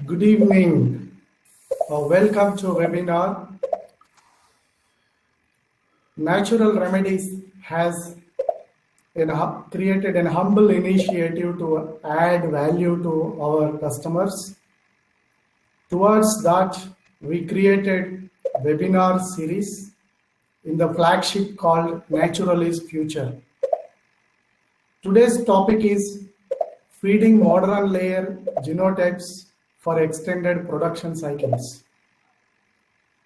Good evening. Welcome to webinar. Natural Remedies has created an humble initiative to add value to our customers. Towards that, we created webinar series in the flagship called Natural is Future. Today's topic is feeding modern layer genotypes for extended production cycles.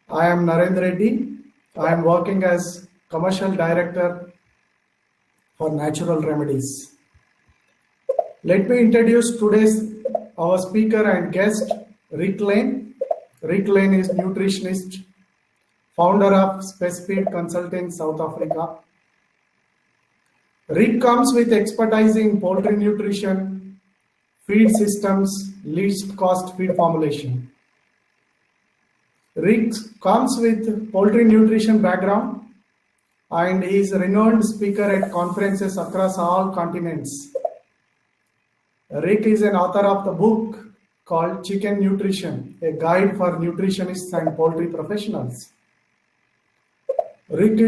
I am Narendra Reddy. I am working as Commercial Director for Natural Remedies. Let me introduce today's our speaker and guest, Rick Lane. Rick Lane is nutritionist, founder of Specifeed Consulting South Africa. Rick comes with expertise in poultry nutrition, feed systems, least cost feed formulation. Rick comes with poultry nutrition background and he is a renowned speaker at conferences across all continents. Rick is an author of the book called Chicken Nutrition, a guide for nutritionists and poultry professionals. Rick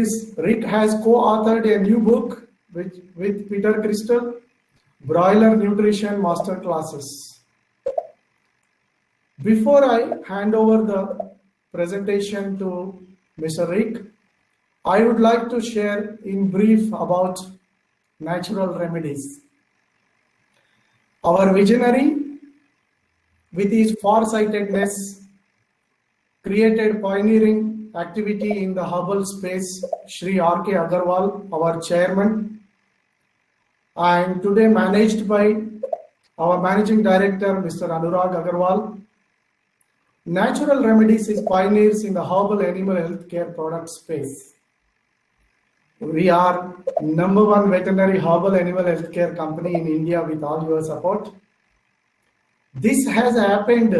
has co-authored a new book with Peter Crystal, Broiler Nutrition Masterclasses. Before I hand over the presentation to Mr. Rick, I would like to share in brief about Natural Remedies. Our visionary, with his farsightedness, created pioneering activity in the herbal space, Shri R.K. Agarwal, our chairman, and today managed by our managing director, Mr. Anurag Agarwal. Natural Remedies is pioneers in the herbal animal healthcare product space. We are #1 veterinary herbal animal healthcare company in India with all your support. This has happened.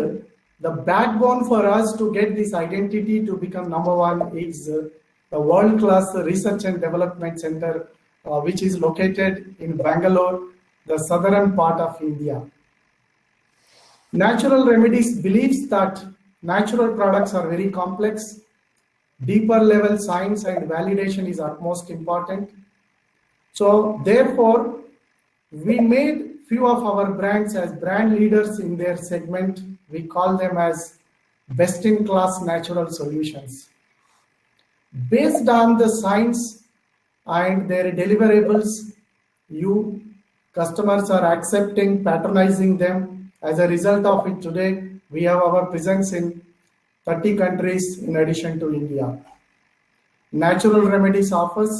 The backbone for us to get this identity to become #1 is the world-class research and development center, which is located in Bangalore, the southern part of India. Natural Remedies believes that natural products are very complex. Deeper level science and validation is utmost important. So therefore, we made few of our brands as brand leaders in their segment. We call them as best-in-class natural solutions. Based on the science and their deliverables, you customers are accepting, patronizing them. As a result of it, today we have our presence in 30 countries in addition to India. Natural Remedies offers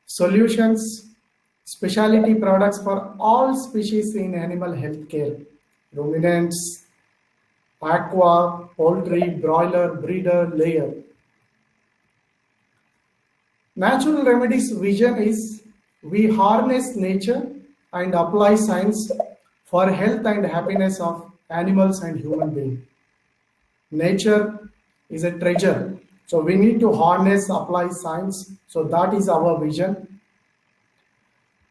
solutions, specialty products for all species in animal healthcare, ruminants, aqua, poultry, broiler, breeder, layer. Natural Remedies' vision is we harness nature and apply science for health and happiness of animals and human beings. Nature is a treasure, so we need to harness, apply science. So that is our vision.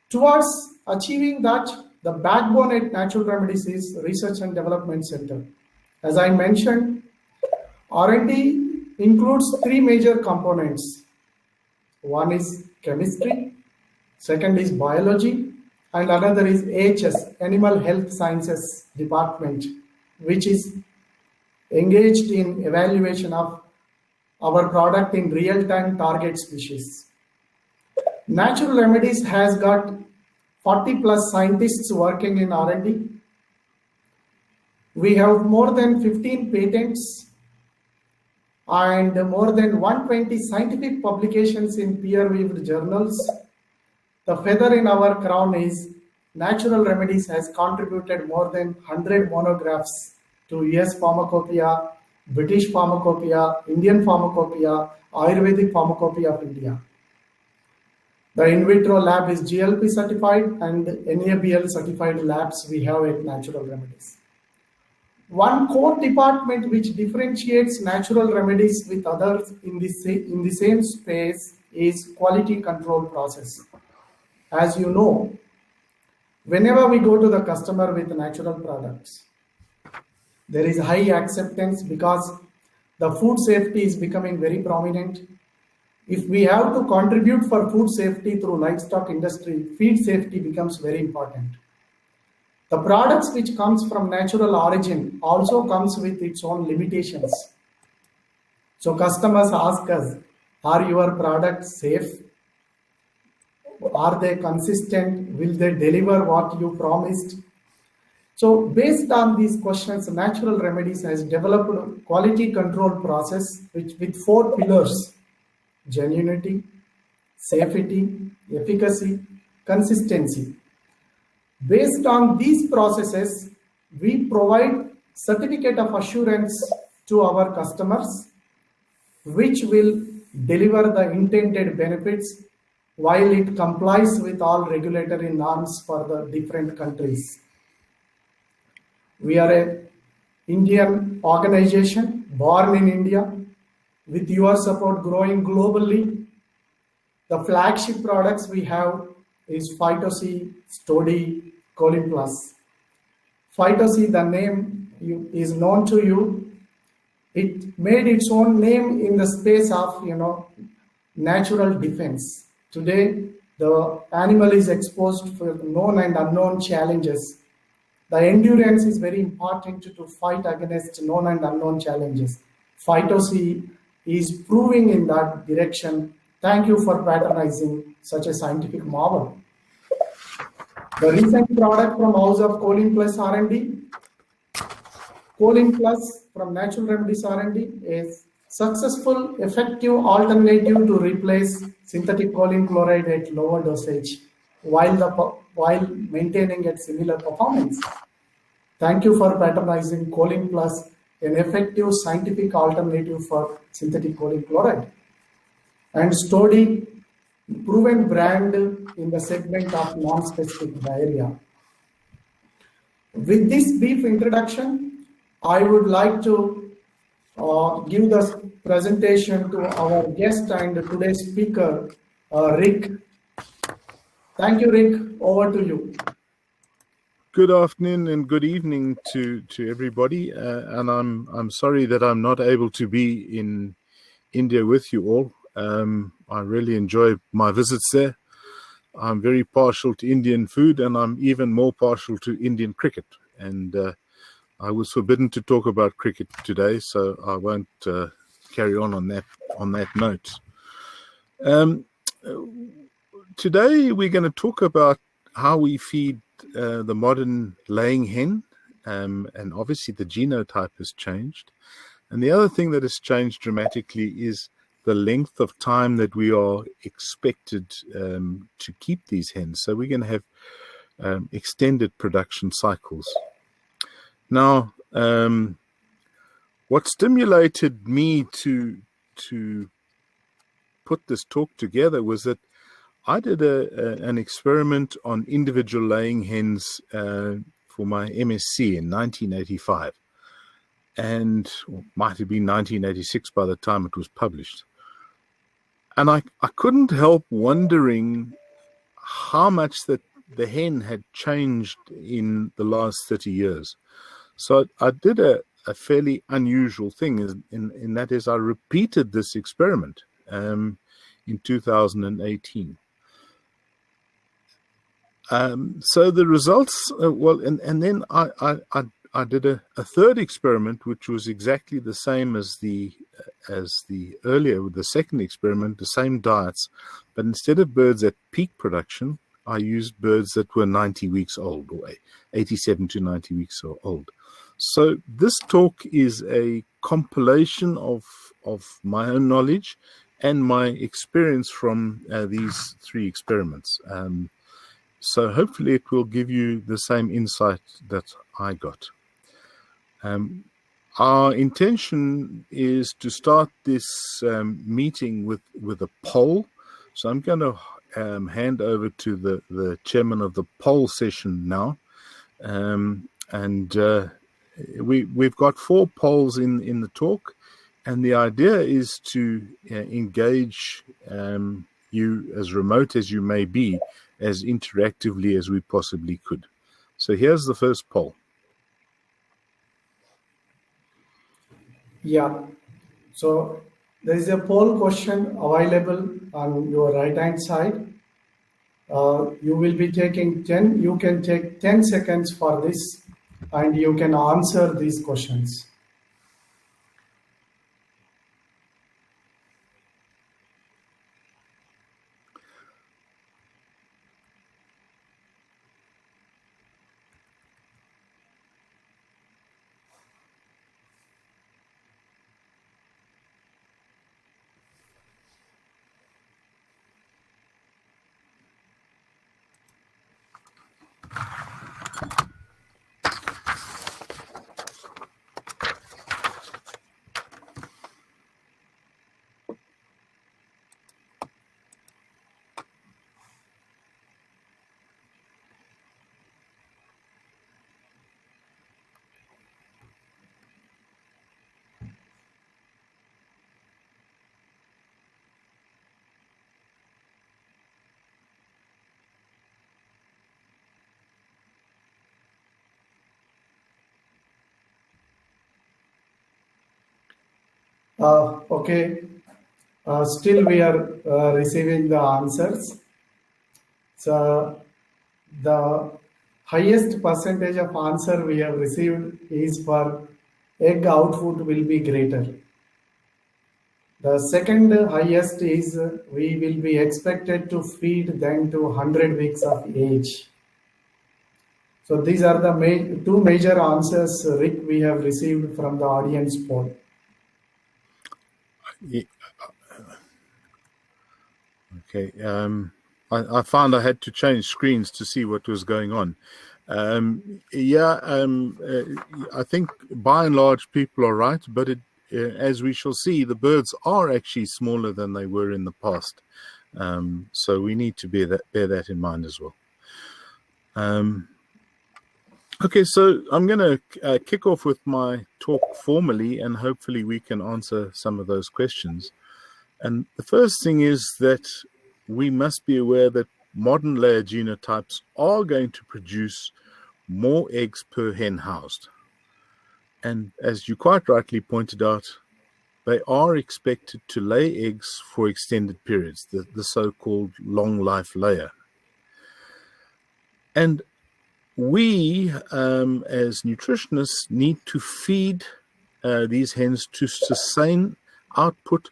Towards achieving that, the backbone at Natural Remedies is Research and Development Center. As I mentioned, R&D includes 3 major components. One is chemistry, second is biology, and another is AHS, Animal Health Sciences Department, which is engaged in evaluation of our product in real-time target species. Natural Remedies has got 40 plus scientists working in R&D. We have more than 15 patents and more than 120 scientific publications in peer-reviewed journals. The feather in our crown is Natural Remedies has contributed more than 100 monographs to US Pharmacopoeia, British Pharmacopoeia, Indian Pharmacopoeia, Ayurvedic Pharmacopoeia of India. The in vitro lab is GLP certified and NABL certified labs we have at Natural Remedies. One core department which differentiates Natural Remedies with others in the same space is quality control process. As you know, whenever we go to the customer with natural products, There is high acceptance because the food safety is becoming very prominent. If we have to contribute for food safety through livestock industry, feed safety becomes very important. The products which comes from natural origin also comes with its own limitations. So customers ask us, are your products safe? Are they consistent? Will they deliver what you promised? So based on these questions, Natural Remedies has developed a quality control process with 4 pillars: genuinity, safety, efficacy, consistency. Based on these processes, we provide certificate of assurance to our customers, which will deliver the intended benefits while it complies with all regulatory norms for the different countries. We are an Indian organization born in India, with your support growing globally. The flagship products we have is Phyto-C, Stody, Colin Plus. Phyto-C, the name is known to you. It made its own name in the space of natural defense. Today, the animal is exposed for known and unknown challenges. The endurance is very important to fight against known and unknown challenges. Phyto-C is proving in that direction. Thank you for patronizing such a scientific marvel. The recent product from House of Colin Plus R&D, Colin Plus from Natural Remedies R&D, is successful, effective alternative to replace synthetic choline chloride at lower dosage while maintaining a similar performance. Thank you for patronizing Colin Plus, an effective scientific alternative for synthetic choline chloride. And Stody, proven brand in the segment of non-specific diarrhea. With this brief introduction, I would like to give the presentation to our guest and today's speaker, Rick. Thank you, Rick. Over to you. Good afternoon and good evening to everybody. And I'm sorry that I'm not able to be in India with you all. I really enjoy my visits there. I'm very partial to Indian food, and I'm even more partial to Indian cricket. And I was forbidden to talk about cricket today, so I won't carry on that note. Today we're going to talk about how we feed the modern laying hen, and obviously the genotype has changed. And the other thing that has changed dramatically is the length of time that we are expected to keep these hens. So we're going to have extended production cycles. Now, what stimulated me to put this talk together was that I did an experiment on individual laying hens for my MSc in 1985. And might have been 1986 by the time it was published. And I couldn't help wondering how much that the hen had changed in the last 30 years. So I did a fairly unusual thing, in that is I repeated this experiment in 2018. So the results, and then I did a third experiment, which was exactly the same as the earlier, with the second experiment, the same diets, but instead of birds at peak production, I used birds that were 90 weeks old, or 87 to 90 weeks old. So this talk is a compilation of my own knowledge and my experience from these 3 experiments. So hopefully it will give you the same insight that I got. Our intention is to start this meeting with a poll. So I'm going to hand over to the chairman of the poll session now. We've got 4 polls in the talk. And the idea is to engage you, as remote as you may be, as interactively as we possibly could. So here's the first poll. Yeah. So there is a poll question available on your right hand side. You will be taking 10, you can take 10 seconds for this and you can answer these questions. Okay, still we are receiving the answers. So the highest percentage of answer we have received is for egg output will be greater. The second highest is we will be expected to feed them to 100 weeks of age. So these are the two major answers, Rick, we have received from the audience poll. Okay. I found I had to change screens to see what was going on. I think by and large people are right, but as we shall see, the birds are actually smaller than they were in the past. So we need to bear that in mind as well. Okay, so I'm going to kick off with my talk formally, and hopefully we can answer some of those questions. And the first thing is that we must be aware that modern layer genotypes are going to produce more eggs per hen housed. And as you quite rightly pointed out, they are expected to lay eggs for extended periods, the so-called long life layer. And we, as nutritionists, need to feed these hens to sustain output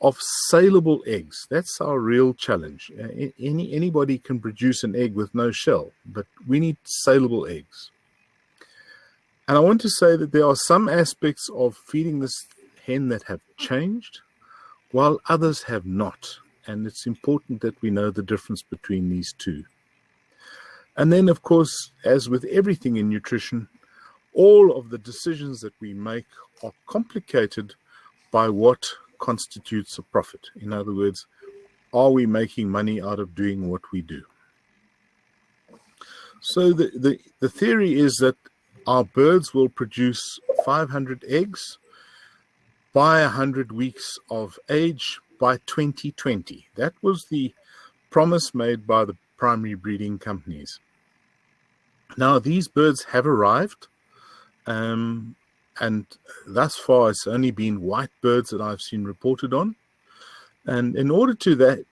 of saleable eggs. That's our real challenge. Anybody can produce an egg with no shell, but we need saleable eggs. And I want to say that there are some aspects of feeding this hen that have changed, while others have not. And it's important that we know the difference between these two. And then, of course, as with everything in nutrition, all of the decisions that we make are complicated by what constitutes a profit. In other words, are we making money out of doing what we do? So the theory is that our birds will produce 500 eggs by 100 weeks of age by 2020. That was the promise made by the primary breeding companies. Now, these birds have arrived, and thus far it's only been white birds that I've seen reported on. And in order to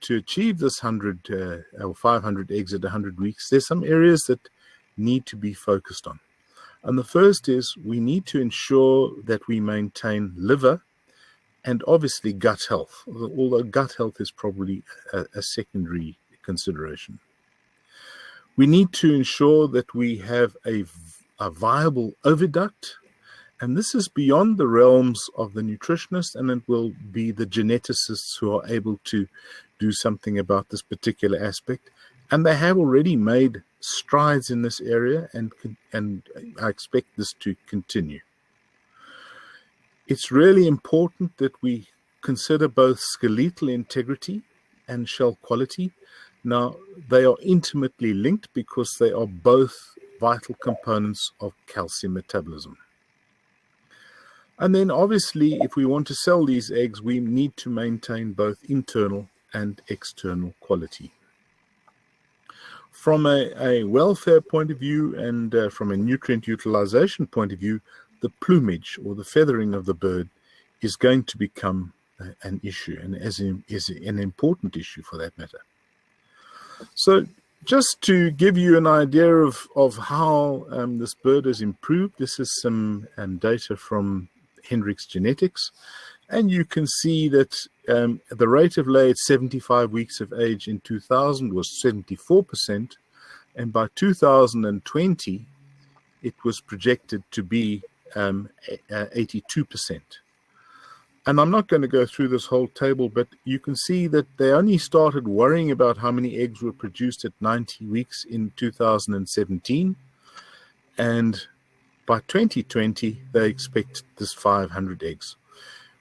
achieve this 100 or 500 eggs at 100 weeks, there's some areas that need to be focused on. And the first is we need to ensure that we maintain liver and obviously gut health, although gut health is probably a secondary consideration. We need to ensure that we have a viable oviduct, and this is beyond the realms of the nutritionist, and it will be the geneticists who are able to do something about this particular aspect. And they have already made strides in this area, and I expect this to continue. It's really important that we consider both skeletal integrity and shell quality. Now, they are intimately linked because they are both vital components of calcium metabolism. And then obviously, if we want to sell these eggs, we need to maintain both internal and external quality. From a welfare point of view and from a nutrient utilization point of view, the plumage or the feathering of the bird is going to become an issue, and is an important issue for that matter. So just to give you an idea of how this bird has improved, this is some data from Hendrik's Genetics, and you can see that the rate of lay at 75 weeks of age in 2000 was 74%, and by 2020 it was projected to be 82%. And I'm not going to go through this whole table, but you can see that they only started worrying about how many eggs were produced at 90 weeks in 2017. And by 2020, they expect this 500 eggs.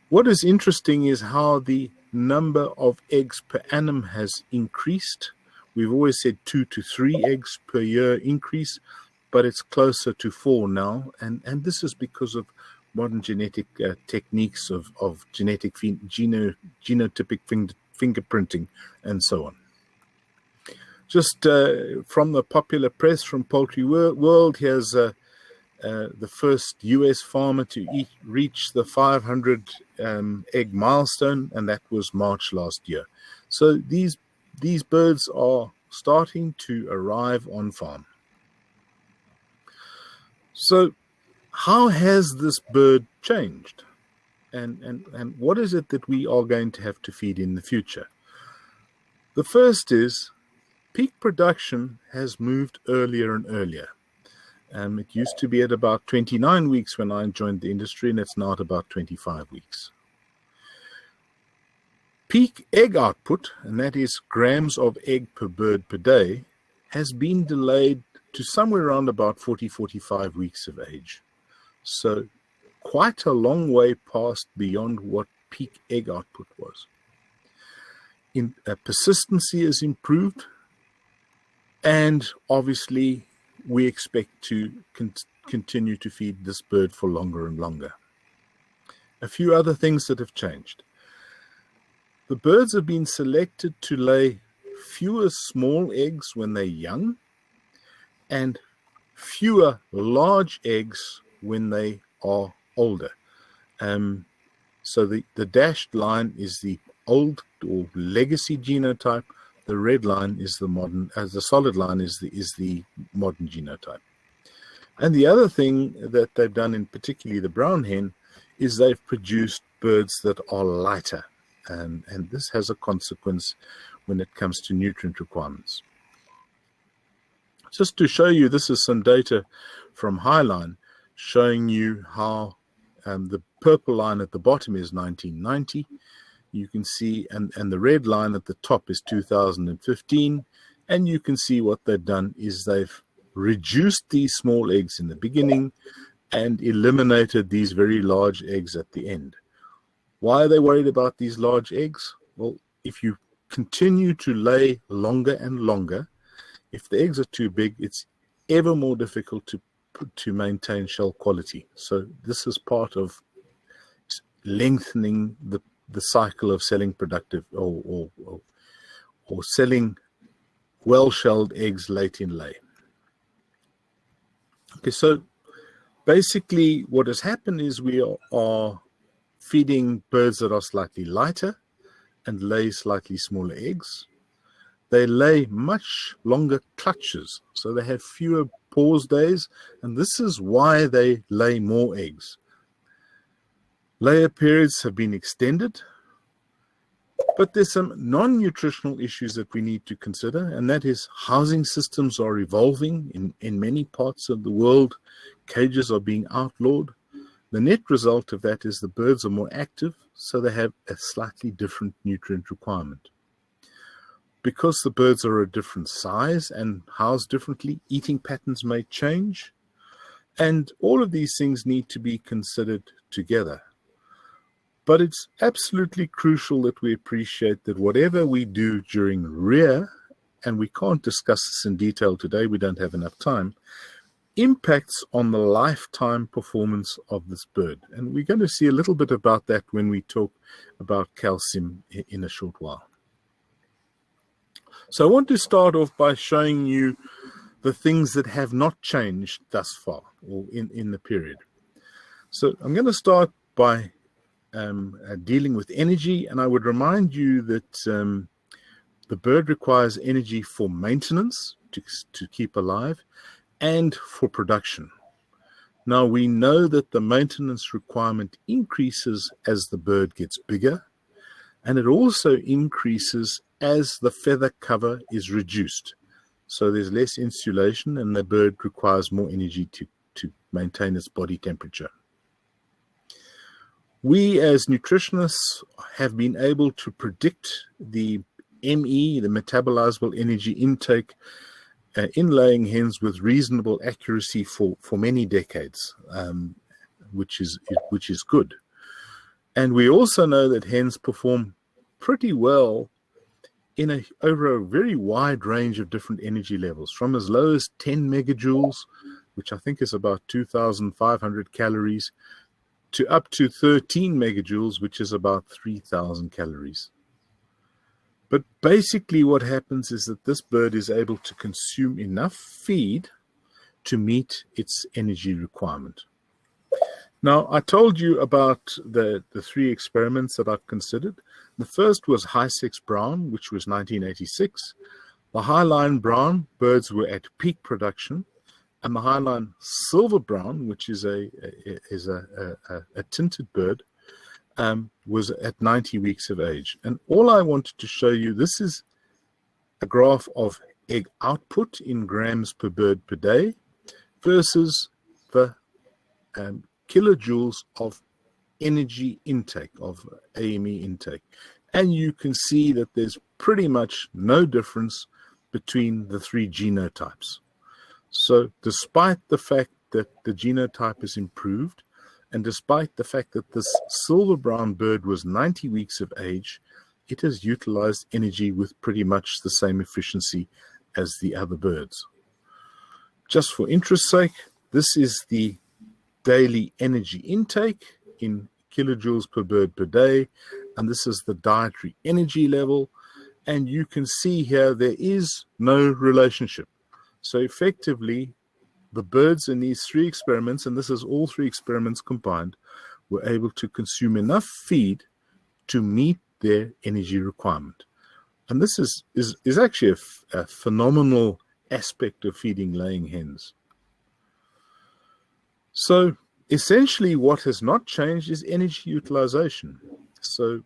What is interesting is how the number of eggs per annum has increased. We've always said 2 to 3 eggs per year increase, but it's closer to 4 now. And this is because of modern genetic techniques of genetic genotypic fingerprinting and so on. Just from the popular press from Poultry World, here's the first US farmer to reach the 500 egg milestone, and that was March last year. So these birds are starting to arrive on farm. So how has this bird changed? And what is it that we are going to have to feed in the future? The first is peak production has moved earlier and earlier. It used to be at about 29 weeks when I joined the industry, and it's now at about 25 weeks. Peak egg output, and that is grams of egg per bird per day, has been delayed to somewhere around about 45 weeks of age. So quite a long way past beyond what peak egg output was. Persistency has improved, and obviously we expect to continue to feed this bird for longer and longer. A few other things that have changed. The birds have been selected to lay fewer small eggs when they're young and fewer large eggs when they are older. So the dashed line is the old or legacy genotype. The red line is the modern, as the solid line is the modern genotype. And the other thing that they've done, in particularly the brown hen, is they've produced birds that are lighter. And this has a consequence when it comes to nutrient requirements. Just to show you, this is some data from Highline showing you how the purple line at the bottom is 1990. You can see, and the red line at the top is 2015. And you can see what they've done is they've reduced these small eggs in the beginning and eliminated these very large eggs at the end. Why are they worried about these large eggs? Well, if you continue to lay longer and longer, if the eggs are too big, it's ever more difficult to maintain shell quality. So this is part of lengthening the cycle of selling productive or selling well-shelled eggs late in lay. Okay, so basically what has happened is we are feeding birds that are slightly lighter and lay slightly smaller eggs. They lay much longer clutches, so they have fewer pause days, and this is why they lay more eggs. Layer periods have been extended, but there's some non-nutritional issues that we need to consider, and that is housing systems are evolving. In many parts of the world, cages are being outlawed. The net result of that is the birds are more active, so they have a slightly different nutrient requirement. Because the birds are a different size and housed differently, eating patterns may change, and all of these things need to be considered together. But it's absolutely crucial that we appreciate that whatever we do during rear, and we can't discuss this in detail today, we don't have enough time, impacts on the lifetime performance of this bird. And we're going to see a little bit about that when we talk about calcium in a short while. So I want to start off by showing you the things that have not changed thus far or in the period. So I'm going to start by dealing with energy, and I would remind you that the bird requires energy for maintenance to keep alive and for production. Now, we know that the maintenance requirement increases as the bird gets bigger, and it also increases as the feather cover is reduced. So there's less insulation, and the bird requires more energy to maintain its body temperature. We as nutritionists have been able to predict the ME, the metabolizable energy intake, in laying hens with reasonable accuracy for many decades, which is good. And we also know that hens perform pretty well over a very wide range of different energy levels, from as low as 10 megajoules, which I think is about 2,500 calories, to up to 13 megajoules, which is about 3,000 calories. But basically what happens is that this bird is able to consume enough feed to meet its energy requirement. Now, I told you about the three experiments that I've considered. The first was high-sex brown, which was 1986. The highline brown birds were at peak production, and the highline silver brown, which is a tinted bird, was at 90 weeks of age. And all I wanted to show you, this is a graph of egg output in grams per bird per day versus the kilojoules of energy intake, of AME intake. And you can see that there's pretty much no difference between the three genotypes. So despite the fact that the genotype is improved, and despite the fact that this silver brown bird was 90 weeks of age, it has utilized energy with pretty much the same efficiency as the other birds. Just for interest's sake, this is the daily energy intake in kilojoules per bird per day, and this is the dietary energy level, and you can see here there is no relationship. So effectively, the birds in these three experiments, and this is all three experiments combined, were able to consume enough feed to meet their energy requirement. And this is actually a phenomenal aspect of feeding laying hens. So essentially what has not changed is energy utilization. So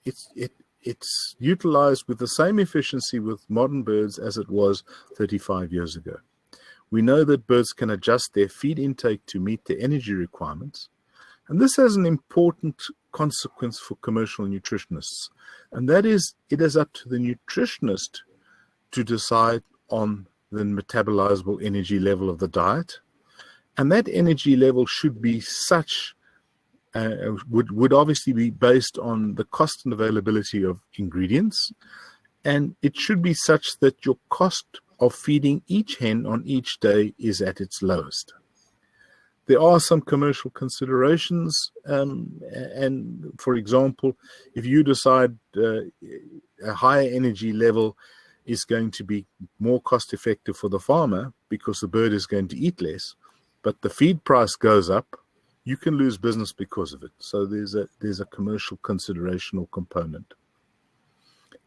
it's utilized with the same efficiency with modern birds as it was 35 years ago. We know that birds can adjust their feed intake to meet their energy requirements. And this has an important consequence for commercial nutritionists. And that is, it is up to the nutritionist to decide on the metabolizable energy level of the diet. And that energy level should be such, would obviously be based on the cost and availability of ingredients. And it should be such that your cost of feeding each hen on each day is at its lowest. There are some commercial considerations, and for example, if you decide a higher energy level is going to be more cost effective for the farmer because the bird is going to eat less, but the feed price goes up, you can lose business because of it. So there's a commercial consideration or component.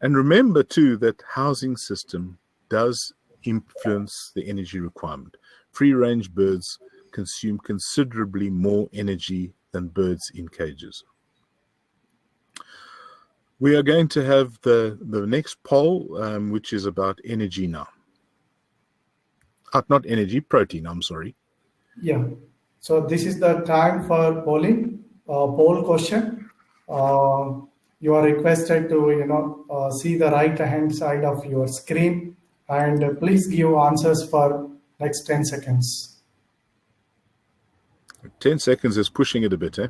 And remember too that housing system does influence the energy requirement. Free-range birds consume considerably more energy than birds in cages. We are going to have the next poll, which is about energy now. Not energy, protein, I'm sorry. Yeah. So this is the time for polling, poll question. You are requested to, see the right hand side of your screen, and please give answers for next 10 seconds. 10 seconds is pushing it a bit, eh?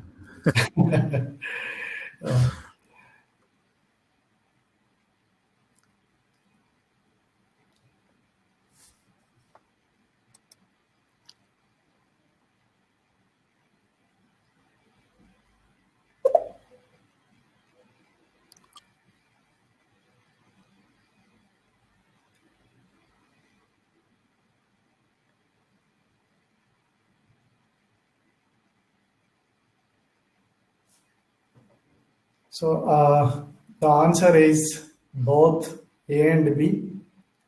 So the answer is both A and B.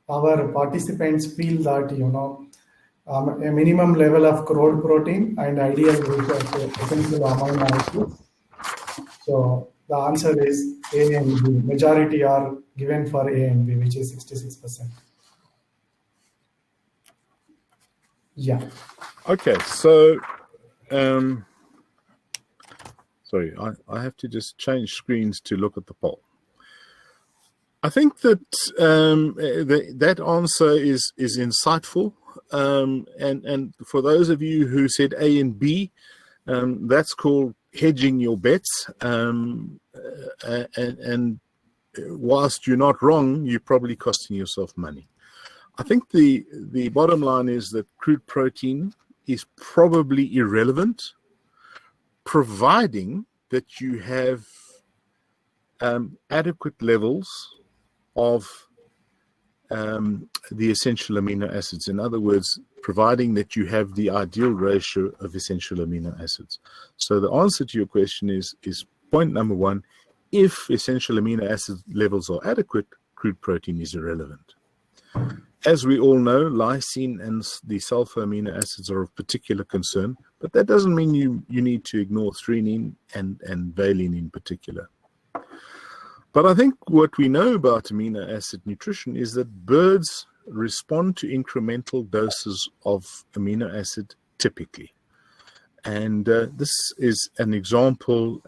Our participants feel that a minimum level of crude protein and ideal ratio of essential amino acids. So the answer is A and B. Majority are given for A and B, which is 66%. Yeah. Okay, so sorry, I have to just change screens to look at the poll. I think that that answer is insightful, and for those of you who said A and B, that's called hedging your bets. And whilst you're not wrong, you're probably costing yourself money. I think the bottom line is that crude protein is probably irrelevant, providing that you have adequate levels of the essential amino acids. In other words, providing that you have the ideal ratio of essential amino acids. So the answer to your question is point number one: if essential amino acid levels are adequate, crude protein is irrelevant. As we all know, lysine and the sulfur amino acids are of particular concern, but that doesn't mean you need to ignore threonine and valine in particular. But I think what we know about amino acid nutrition is that birds respond to incremental doses of amino acid typically. And this is an example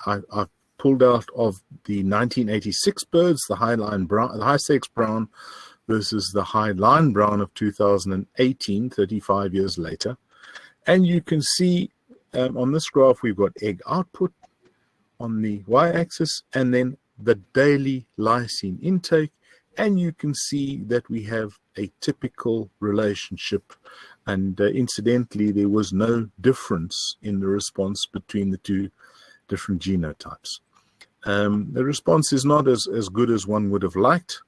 I've pulled out of the 1986 birds, the high sex brown versus the high line brown of 2018, 35 years later. And you can see on this graph, we've got egg output on the y-axis, and then the daily lysine intake, and you can see that we have a typical relationship, and incidentally there was no difference in the response between the two different genotypes. The response is not as good as one would have liked,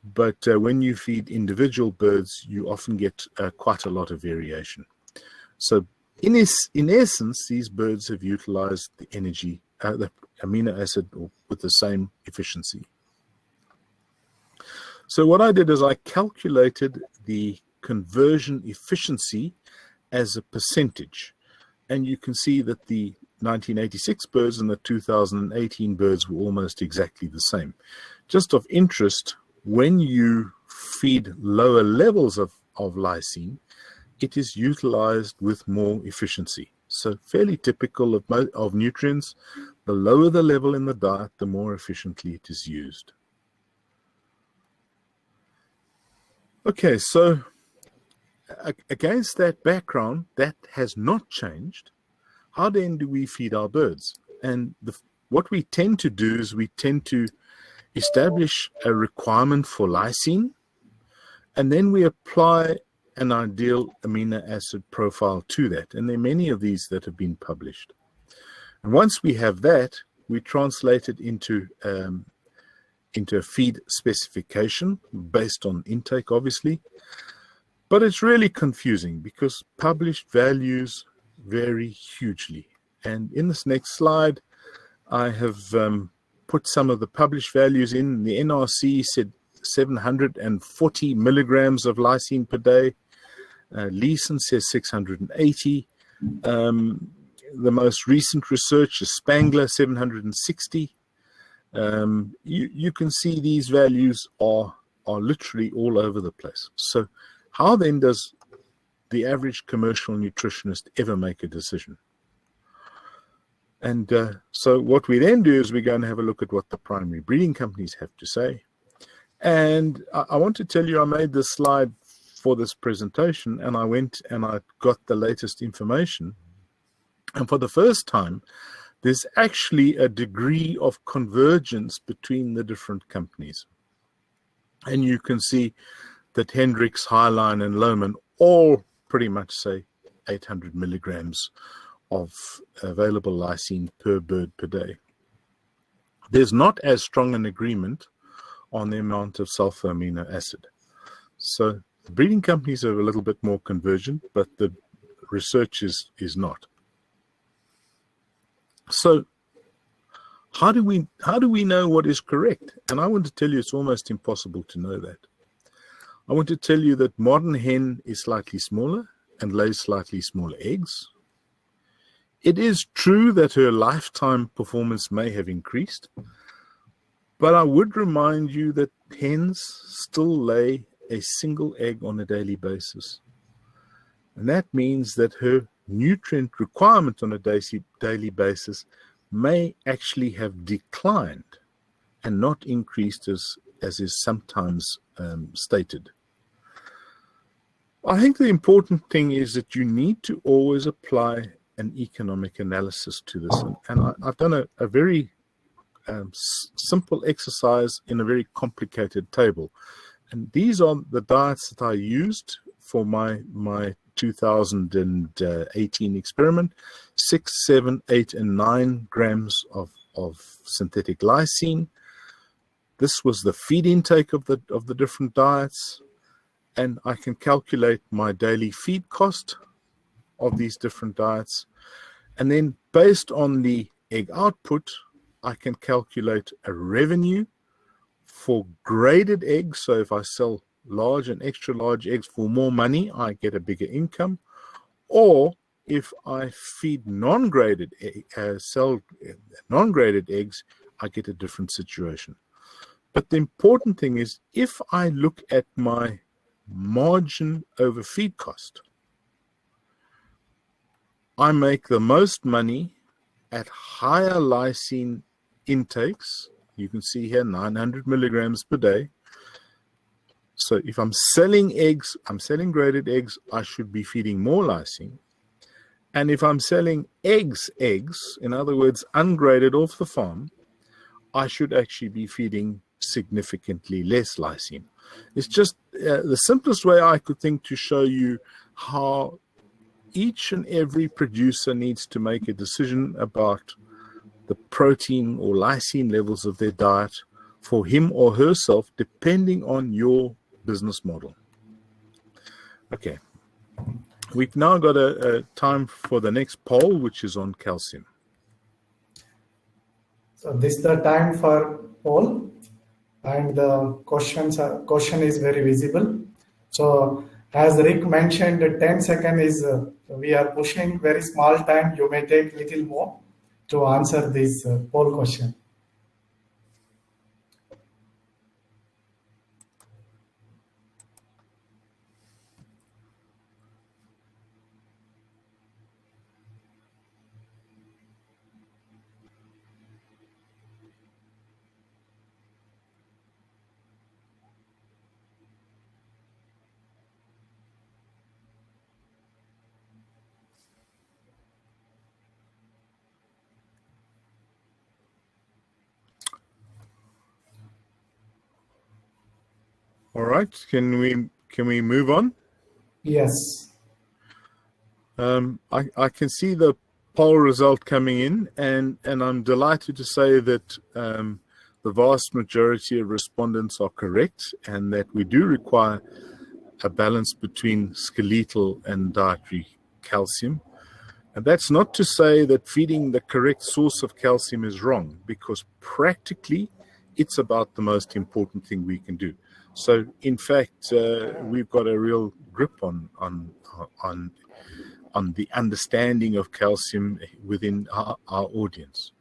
but when you feed individual birds you often get quite a lot of variation. So in essence, these birds have utilized the energy, the amino acid with the same efficiency. So what I did is I calculated the conversion efficiency as a percentage. And you can see that the 1986 birds and the 2018 birds were almost exactly the same. Just of interest, when you feed lower levels of lysine, it is utilized with more efficiency. So fairly typical of nutrients. The lower the level in the diet, the more efficiently it is used. Okay, so against that background, that has not changed. How then do we feed our birds? And what we tend to do is we tend to establish a requirement for lysine, and then we apply an ideal amino acid profile to that. And there are many of these that have been published. And once we have that, we translate it into a feed specification based on intake, obviously. But it's really confusing because published values vary hugely. And in this next slide, I have put some of the published values in. The NRC said 740 milligrams of lysine per day. Lysine says 680. The most recent research is Spangler, 760. You can see these values are literally all over the place. So how then does the average commercial nutritionist ever make a decision? And so what we then do is we're going to have a look at what the primary breeding companies have to say. And I want to tell you, I made this slide for this presentation, and I went and I got the latest information. And for the first time, there's actually a degree of convergence between the different companies. And you can see that Hendricks, Highline, and Lohmann all pretty much say 800 milligrams of available lysine per bird per day. There's not as strong an agreement on the amount of sulfur amino acid. So the breeding companies are a little bit more convergent, but the research is not. So How do we know what is correct? And I want to tell you it's almost impossible to know that. I want to tell you that modern hen is slightly smaller and lays slightly smaller eggs. It is true that her lifetime performance may have increased, but I would remind you that hens still lay a single egg on a daily basis. And that means that her nutrient requirement on a daily basis may actually have declined and not increased as is sometimes stated. I think the important thing is that you need to always apply an economic analysis to this. And I've done a very simple exercise in a very complicated table. And these are the diets that I used for my 2018 experiment: 6, 7, 8, and 9 grams of synthetic lysine. This was the feed intake of the different diets, and I can calculate my daily feed cost of these different diets. And then based on the egg output, I can calculate a revenue for graded eggs. So if I sell large and extra large eggs for more money, I get a bigger income. Or if I feed sell non-graded eggs, I get a different situation. But the important thing is, if I look at my margin over feed cost, I make the most money at higher lysine intakes. You can see here 900 milligrams per day. So if I'm selling eggs, I'm selling graded eggs, I should be feeding more lysine. And if I'm selling eggs, in other words, ungraded off the farm, I should actually be feeding significantly less lysine. It's just the simplest way I could think to show you how each and every producer needs to make a decision about the protein or lysine levels of their diet for him or herself, depending on your business model. Okay, we've now got a time for the next poll, which is on calcium. So this is the time for poll, and the question is very visible. So as Rick mentioned, 10 seconds is we are pushing very small time. You may take little more to answer this poll question. All right, can we move on? Yes. I can see the poll result coming in, and I'm delighted to say that the vast majority of respondents are correct, and that we do require a balance between skeletal and dietary calcium. And that's not to say that feeding the correct source of calcium is wrong, because practically it's about the most important thing we can do. So in fact, we've got a real grip on the understanding of calcium within our audience.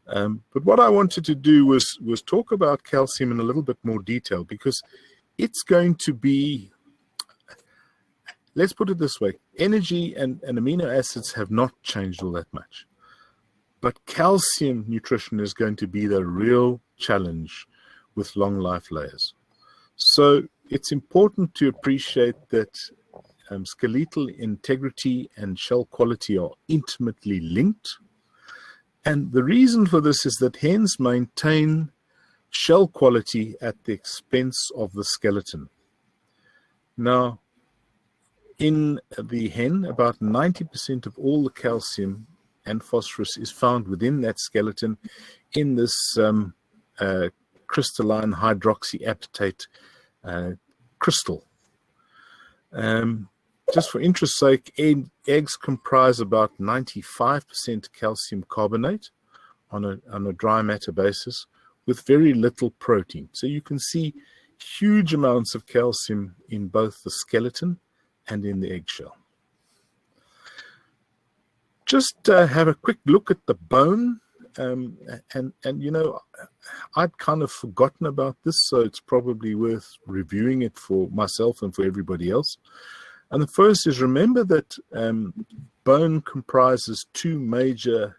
But what I wanted to do was talk about calcium in a little bit more detail, because it's going to be, let's put it this way, energy and amino acids have not changed all that much. But calcium nutrition is going to be the real challenge with long life layers. So it's important to appreciate that skeletal integrity and shell quality are intimately linked. And the reason for this is that hens maintain shell quality at the expense of the skeleton. Now, in the hen, about 90% of all the calcium and phosphorus is found within that skeleton in this crystalline hydroxyapatite crystal. Just for interest's sake, eggs comprise about 95% calcium carbonate, on a dry matter basis with very little protein. So you can see huge amounts of calcium in both the skeleton and in the eggshell. Just have a quick look at the bone. And you know, I'd kind of forgotten about this, so it's probably worth reviewing it for myself and for everybody else. And the first is, remember that bone comprises two major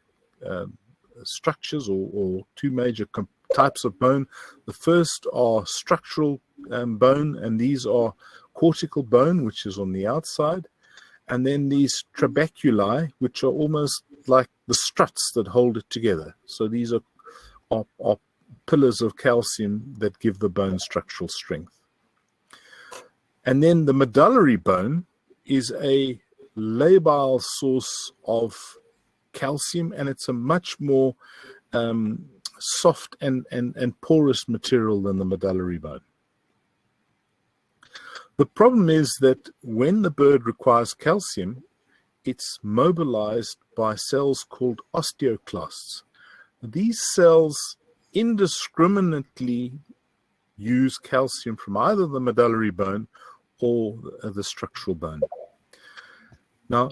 structures or two major types of bone. The first are structural bone, and these are cortical bone, which is on the outside, and then these trabeculi, which are almost like the struts that hold it together. So these are pillars of calcium that give the bone structural strength. And then the medullary bone is a labile source of calcium, and it's a much more soft and porous material than the medullary bone. The problem is that when the bird requires calcium, it's mobilized by cells called osteoclasts. These cells indiscriminately use calcium from either the medullary bone or the structural bone. Now,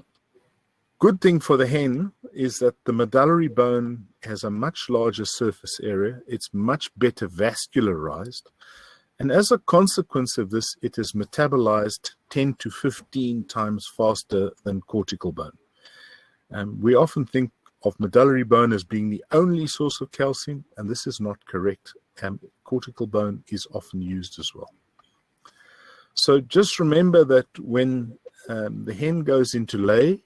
good thing for the hen is that the medullary bone has a much larger surface area. It's much better vascularized. And as a consequence of this, it is metabolized 10 to 15 times faster than cortical bone. We often think of medullary bone as being the only source of calcium, and this is not correct. Cortical bone is often used as well. So just remember that when the hen goes into lay,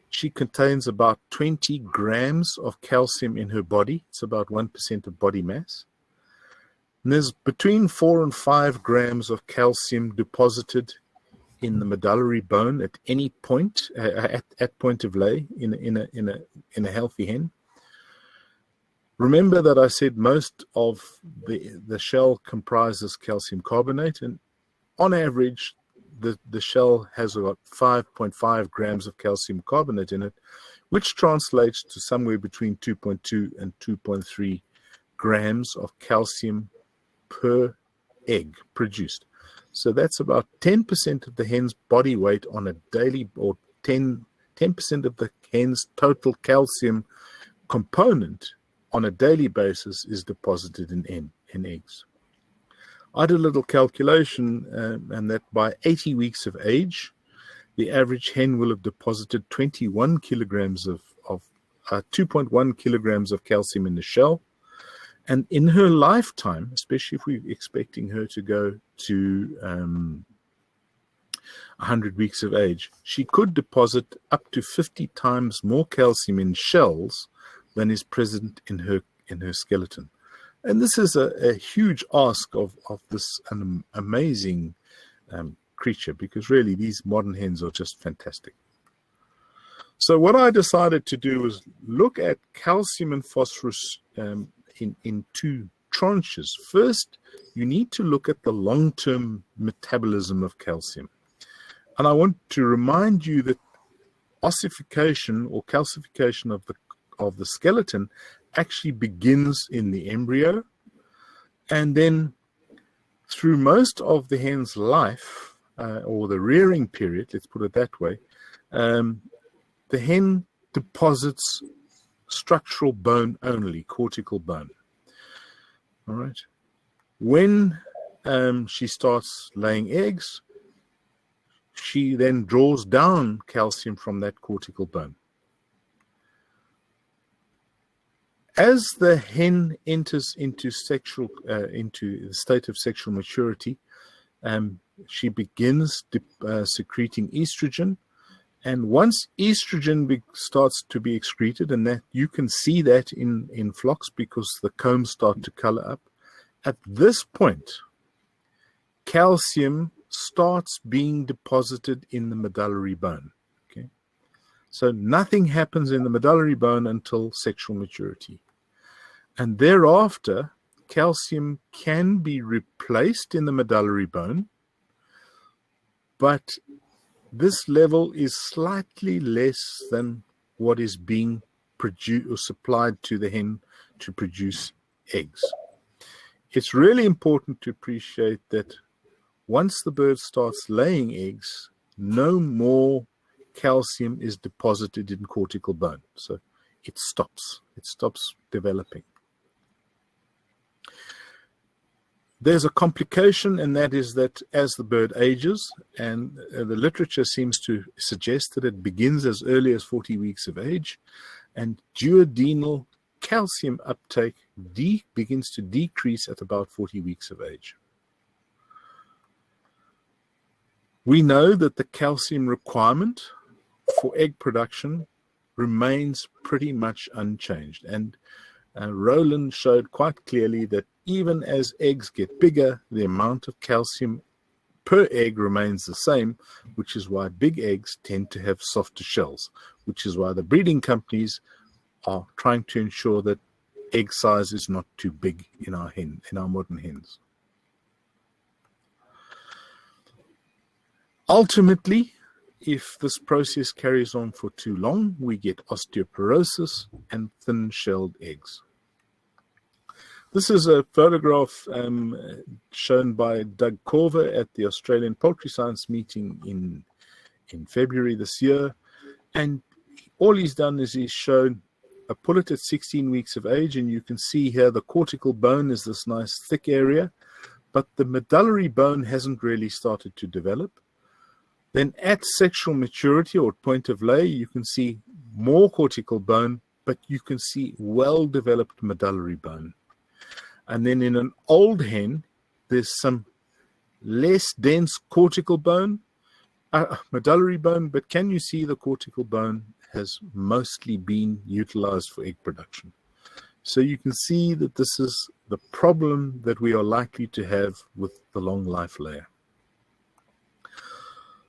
she contains about 20 grams of calcium in her body. It's about 1% of body mass. And there's between 4 and 5 grams of calcium deposited in the medullary bone at any point, at point of lay in a healthy hen. Remember that I said most of the shell comprises calcium carbonate, and on average, the shell has about 5.5 grams of calcium carbonate in it, which translates to somewhere between 2.2 and 2.3 grams of calcium per egg produced. So that's about 10% of the hen's body weight on a daily, or 10% of the hen's total calcium component on a daily basis is deposited in eggs. I did a little calculation, and that by 80 weeks of age, the average hen will have deposited 21 kilograms of 2.1 kilograms of calcium in the shell. And in her lifetime, especially if we're expecting her to go to 100 weeks of age, she could deposit up to 50 times more calcium in shells than is present in her skeleton. And this is a huge ask of this amazing creature, because really these modern hens are just fantastic. So what I decided to do was look at calcium and phosphorus in two tranches. First, you need to look at the long-term metabolism of calcium. And I want to remind you that ossification or calcification of the skeleton actually begins in the embryo, and then through most of the hen's life, or the rearing period, let's put it that way, the hen deposits structural bone only, cortical bone. All right. When she starts laying eggs, she then draws down calcium from that cortical bone. As the hen enters into the state of sexual maturity, she begins secreting estrogen. And once estrogen starts to be excreted, and that you can see that in flocks because the combs start to color up, at this point, calcium starts being deposited in the medullary bone. Okay, so nothing happens in the medullary bone until sexual maturity. And thereafter, calcium can be replaced in the medullary bone, but this level is slightly less than what is being produced or supplied to the hen to produce eggs. It's really important to appreciate that once the bird starts laying eggs, no more calcium is deposited in cortical bone. So it stops developing. There's a complication, and that is that as the bird ages, and the literature seems to suggest that it begins as early as 40 weeks of age, and duodenal calcium uptake begins to decrease at about 40 weeks of age. We know that the calcium requirement for egg production remains pretty much unchanged, and Roland showed quite clearly that even as eggs get bigger, the amount of calcium per egg remains the same, which is why big eggs tend to have softer shells, which is why the breeding companies are trying to ensure that egg size is not too big in our modern hens. Ultimately, if this process carries on for too long, we get osteoporosis and thin-shelled eggs. This is a photograph shown by Doug Corver at the Australian Poultry Science meeting in February this year. And all he's done is he's shown a pullet at 16 weeks of age, and you can see here the cortical bone is this nice thick area, but the medullary bone hasn't really started to develop. Then at sexual maturity or point of lay, you can see more cortical bone, but you can see well-developed medullary bone. And then in an old hen, there's some less dense cortical bone, medullary bone, but can you see the cortical bone has mostly been utilized for egg production? So you can see that this is the problem that we are likely to have with the long life layer.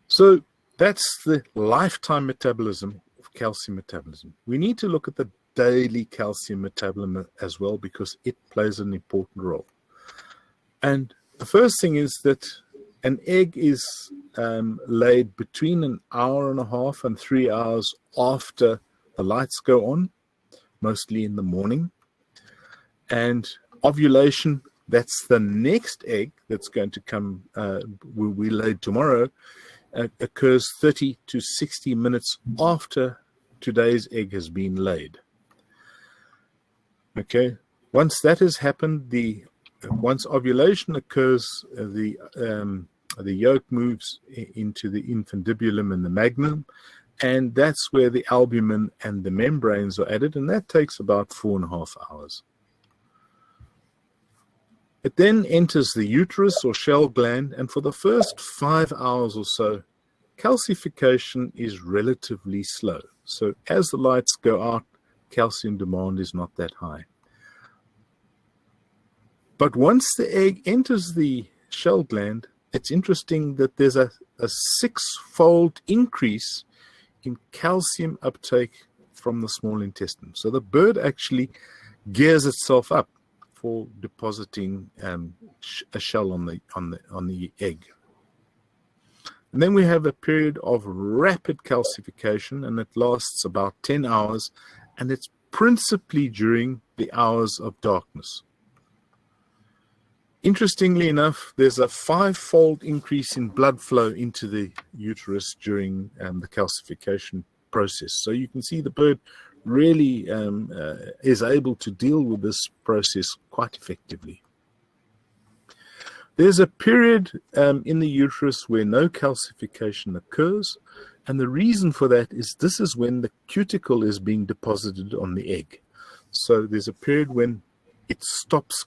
So that's the lifetime metabolism of calcium metabolism. We need to look at the daily calcium metabolism as well, because it plays an important role. And the first thing is that an egg is laid between an hour and a half and 3 hours after the lights go on, mostly in the morning. And ovulation, that's the next egg that's going to come, will be laid tomorrow, occurs 30 to 60 minutes after today's egg has been laid. Okay, once that has happened, once ovulation occurs, the yolk moves into the infundibulum and the magnum, and that's where the albumin and the membranes are added, and that takes about 4.5 hours. It then enters the uterus or shell gland, and for the first 5 hours or so, calcification is relatively slow. So as the lights go out, calcium demand is not that high. But once the egg enters the shell gland, it's interesting that there's a 6-fold increase in calcium uptake from the small intestine. So the bird actually gears itself up for depositing a shell on the egg. And then we have a period of rapid calcification, and it lasts about 10 hours, and it's principally during the hours of darkness. Interestingly enough, there's a 5-fold increase in blood flow into the uterus during the calcification process. So you can see the bird really is able to deal with this process quite effectively. There's a period in the uterus where no calcification occurs, and the reason for that is this is when the cuticle is being deposited on the egg. So there's a period when it stops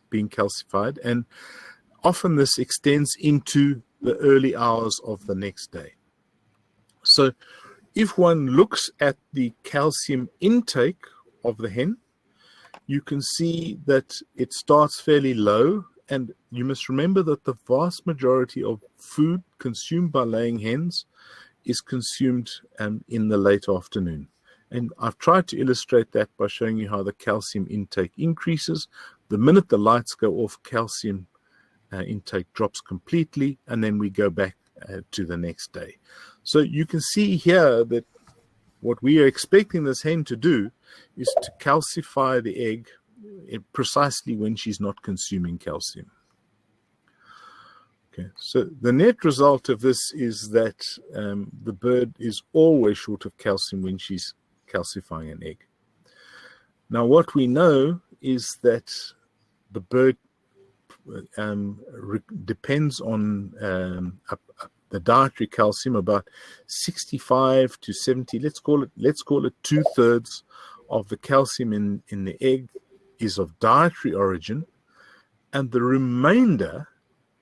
being calcified, and often this extends into the early hours of the next day. So if one looks at the calcium intake of the hen, you can see that it starts fairly low, and you must remember that the vast majority of food consumed by laying hens is consumed in the late afternoon. And I've tried to illustrate that by showing you how the calcium intake increases. The minute the lights go off, calcium intake drops completely, and then we go back to the next day. So you can see here that what we are expecting this hen to do is to calcify the egg precisely when she's not consuming calcium. Okay, so the net result of this is that the bird is always short of calcium when she's calcifying an egg. Now, what we know is that the bird depends on the dietary calcium, about 65 to 70. Let's call it 2/3 of the calcium in the egg is of dietary origin, and the remainder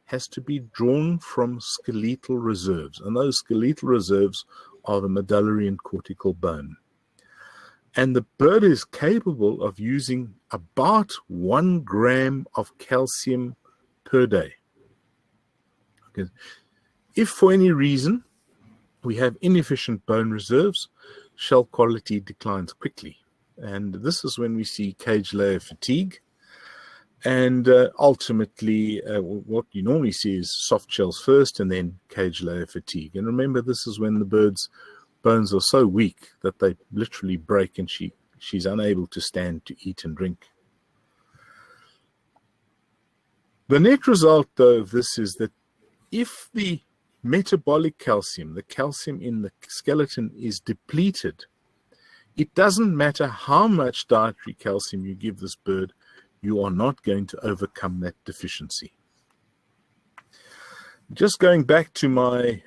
has to be drawn from skeletal reserves, and those skeletal reserves are the medullary and cortical bone. And the bird is capable of using about 1 gram of calcium per day. Okay. If for any reason we have inefficient bone reserves, shell quality declines quickly. And this is when we see cage layer fatigue. And ultimately, what you normally see is soft shells first and then cage layer fatigue. And remember, this is when the bird's bones are so weak that they literally break and she's unable to stand to eat and drink. The net result, though, of this is that if the metabolic calcium, the calcium in the skeleton, is depleted, it doesn't matter how much dietary calcium you give this bird, you are not going to overcome that deficiency. Just going back to my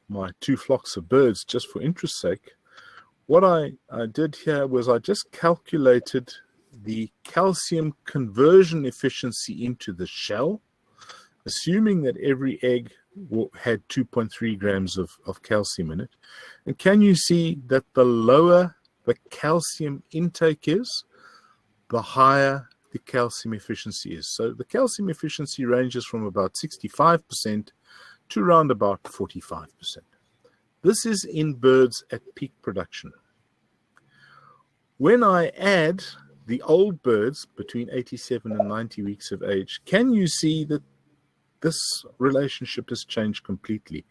my 2 flocks of birds, just for interest's sake, what I did here was I just calculated the calcium conversion efficiency into the shell, assuming that every egg had 2.3 grams of calcium in it. And can you see that the lower the calcium intake is, the higher the calcium efficiency is? So the calcium efficiency ranges from about 65% to around about 45%. This is in birds at peak production. When I add the old birds between 87 and 90 weeks of age, can you see that this relationship has changed completely?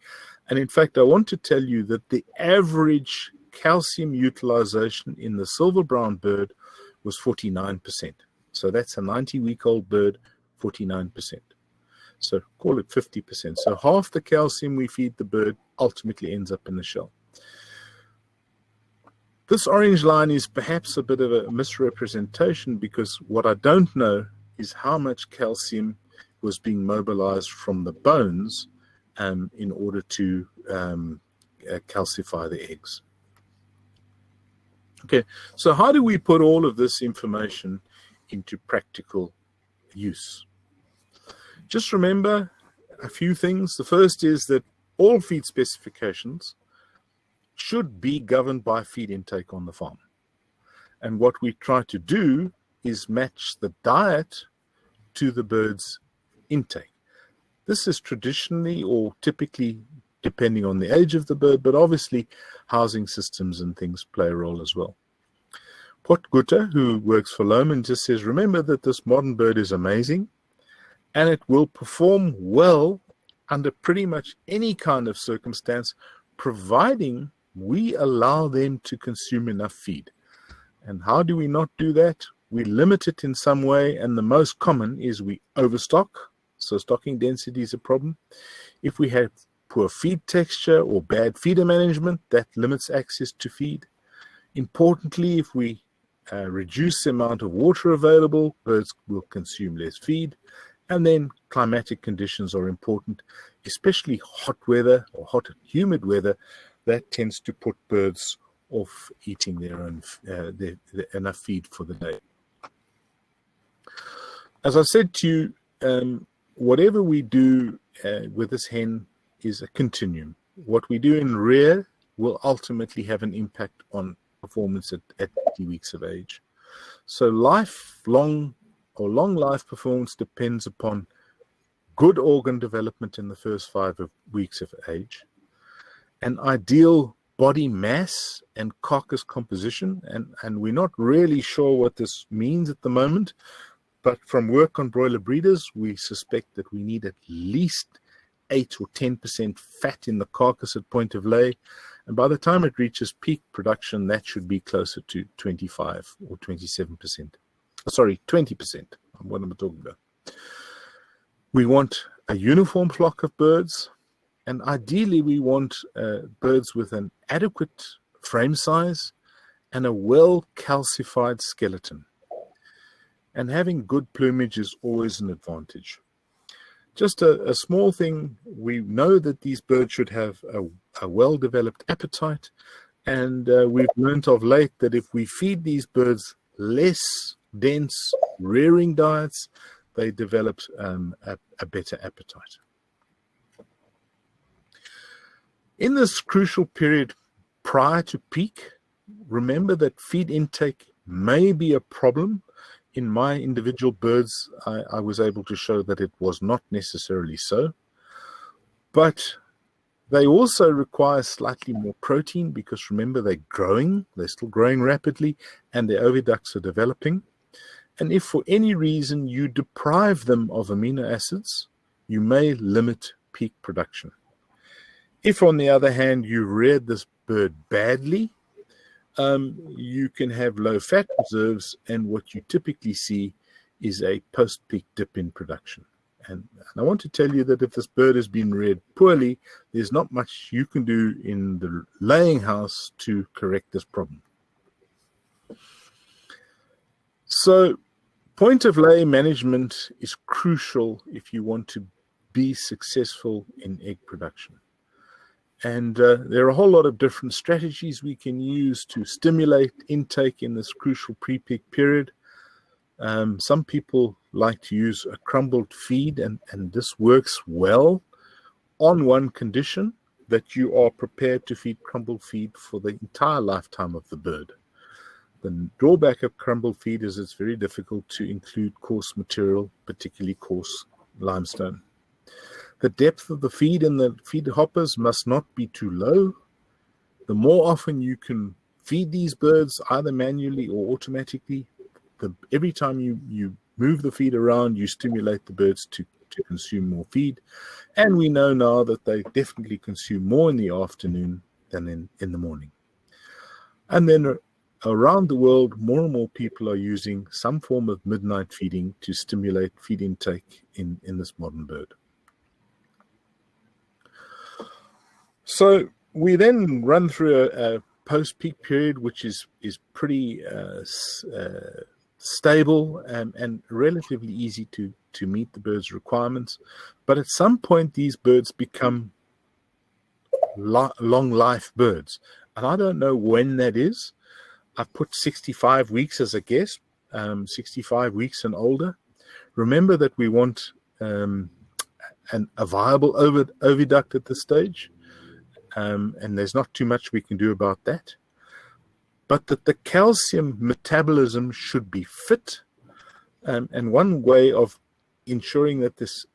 And in fact, I want to tell you that the average calcium utilization in the silver brown bird was 49%. So that's a 90-week-old bird, 49%. So call it 50%. So half the calcium we feed the bird ultimately ends up in the shell. This orange line is perhaps a bit of a misrepresentation, because what I don't know is how much calcium was being mobilized from the bones in order to calcify the eggs. Okay, so how do we put all of this information into practical use? Just remember a few things. The first is that all feed specifications should be governed by feed intake on the farm. And what we try to do is match the diet to the bird's intake. This is traditionally or typically depending on the age of the bird, but obviously housing systems and things play a role as well. Potgutta, who works for Lohmann, just says, remember that this modern bird is amazing and it will perform well under pretty much any kind of circumstance, providing we allow them to consume enough feed. And how do we not do that? We limit it in some way, and the most common is we overstock. So stocking density is a problem. If we have poor feed texture or bad feeder management, that limits access to feed. Importantly, if we reduce the amount of water available, birds will consume less feed. And then climatic conditions are important, especially hot weather or hot and humid weather. That tends to put birds off eating their own enough feed for the day. As I said to you, whatever we do with this hen is a continuum. What we do in rear will ultimately have an impact on performance at 80 weeks of age. So lifelong or long life performance depends upon good organ development in the first 5 weeks of age, an ideal body mass and carcass composition, and we're not really sure what this means at the moment, but from work on broiler breeders, we suspect that we need at least 8 or 10% fat in the carcass at point of lay. And by the time it reaches peak production, that should be closer to 25 or 27%. Sorry, 20%. What am I talking about? We want a uniform flock of birds, and ideally we want birds with an adequate frame size and a well-calcified skeleton. And having good plumage is always an advantage. Just a small thing, we know that these birds should have a well-developed appetite, and we've learned of late that if we feed these birds less dense rearing diets, they develop a better appetite. In this crucial period prior to peak, remember that feed intake may be a problem. In my individual birds, I was able to show that it was not necessarily so. But they also require slightly more protein because remember they're still growing rapidly, and their oviducts are developing. And if for any reason you deprive them of amino acids, you may limit peak production. If, on the other hand, you reared this bird badly, you can have low fat reserves, and what you typically see is a post-peak dip in production. And I want to tell you that if this bird has been reared poorly, there's not much you can do in the laying house to correct this problem. So point of lay management is crucial if you want to be successful in egg production. And there are a whole lot of different strategies we can use to stimulate intake in this crucial pre-peak period. Some people like to use a crumbled feed, and this works well on one condition, that you are prepared to feed crumbled feed for the entire lifetime of the bird. The drawback of crumbled feed is it's very difficult to include coarse material, particularly coarse limestone. The depth of the feed in the feed hoppers must not be too low. The more often you can feed these birds, either manually or automatically, every time you move the feed around, you stimulate the birds to consume more feed. And we know now that they definitely consume more in the afternoon than in the morning. And then around the world, more and more people are using some form of midnight feeding to stimulate feed intake in this modern bird. So we then run through a post-peak period, which is pretty stable and relatively easy to meet the bird's requirements. But at some point, these birds become long life birds. And I don't know when that is. I've put 65 weeks as a guess, 65 weeks and older. Remember that we want a viable oviduct at this stage. And there's not too much we can do about that. But that the calcium metabolism should be fit. And one way of ensuring that this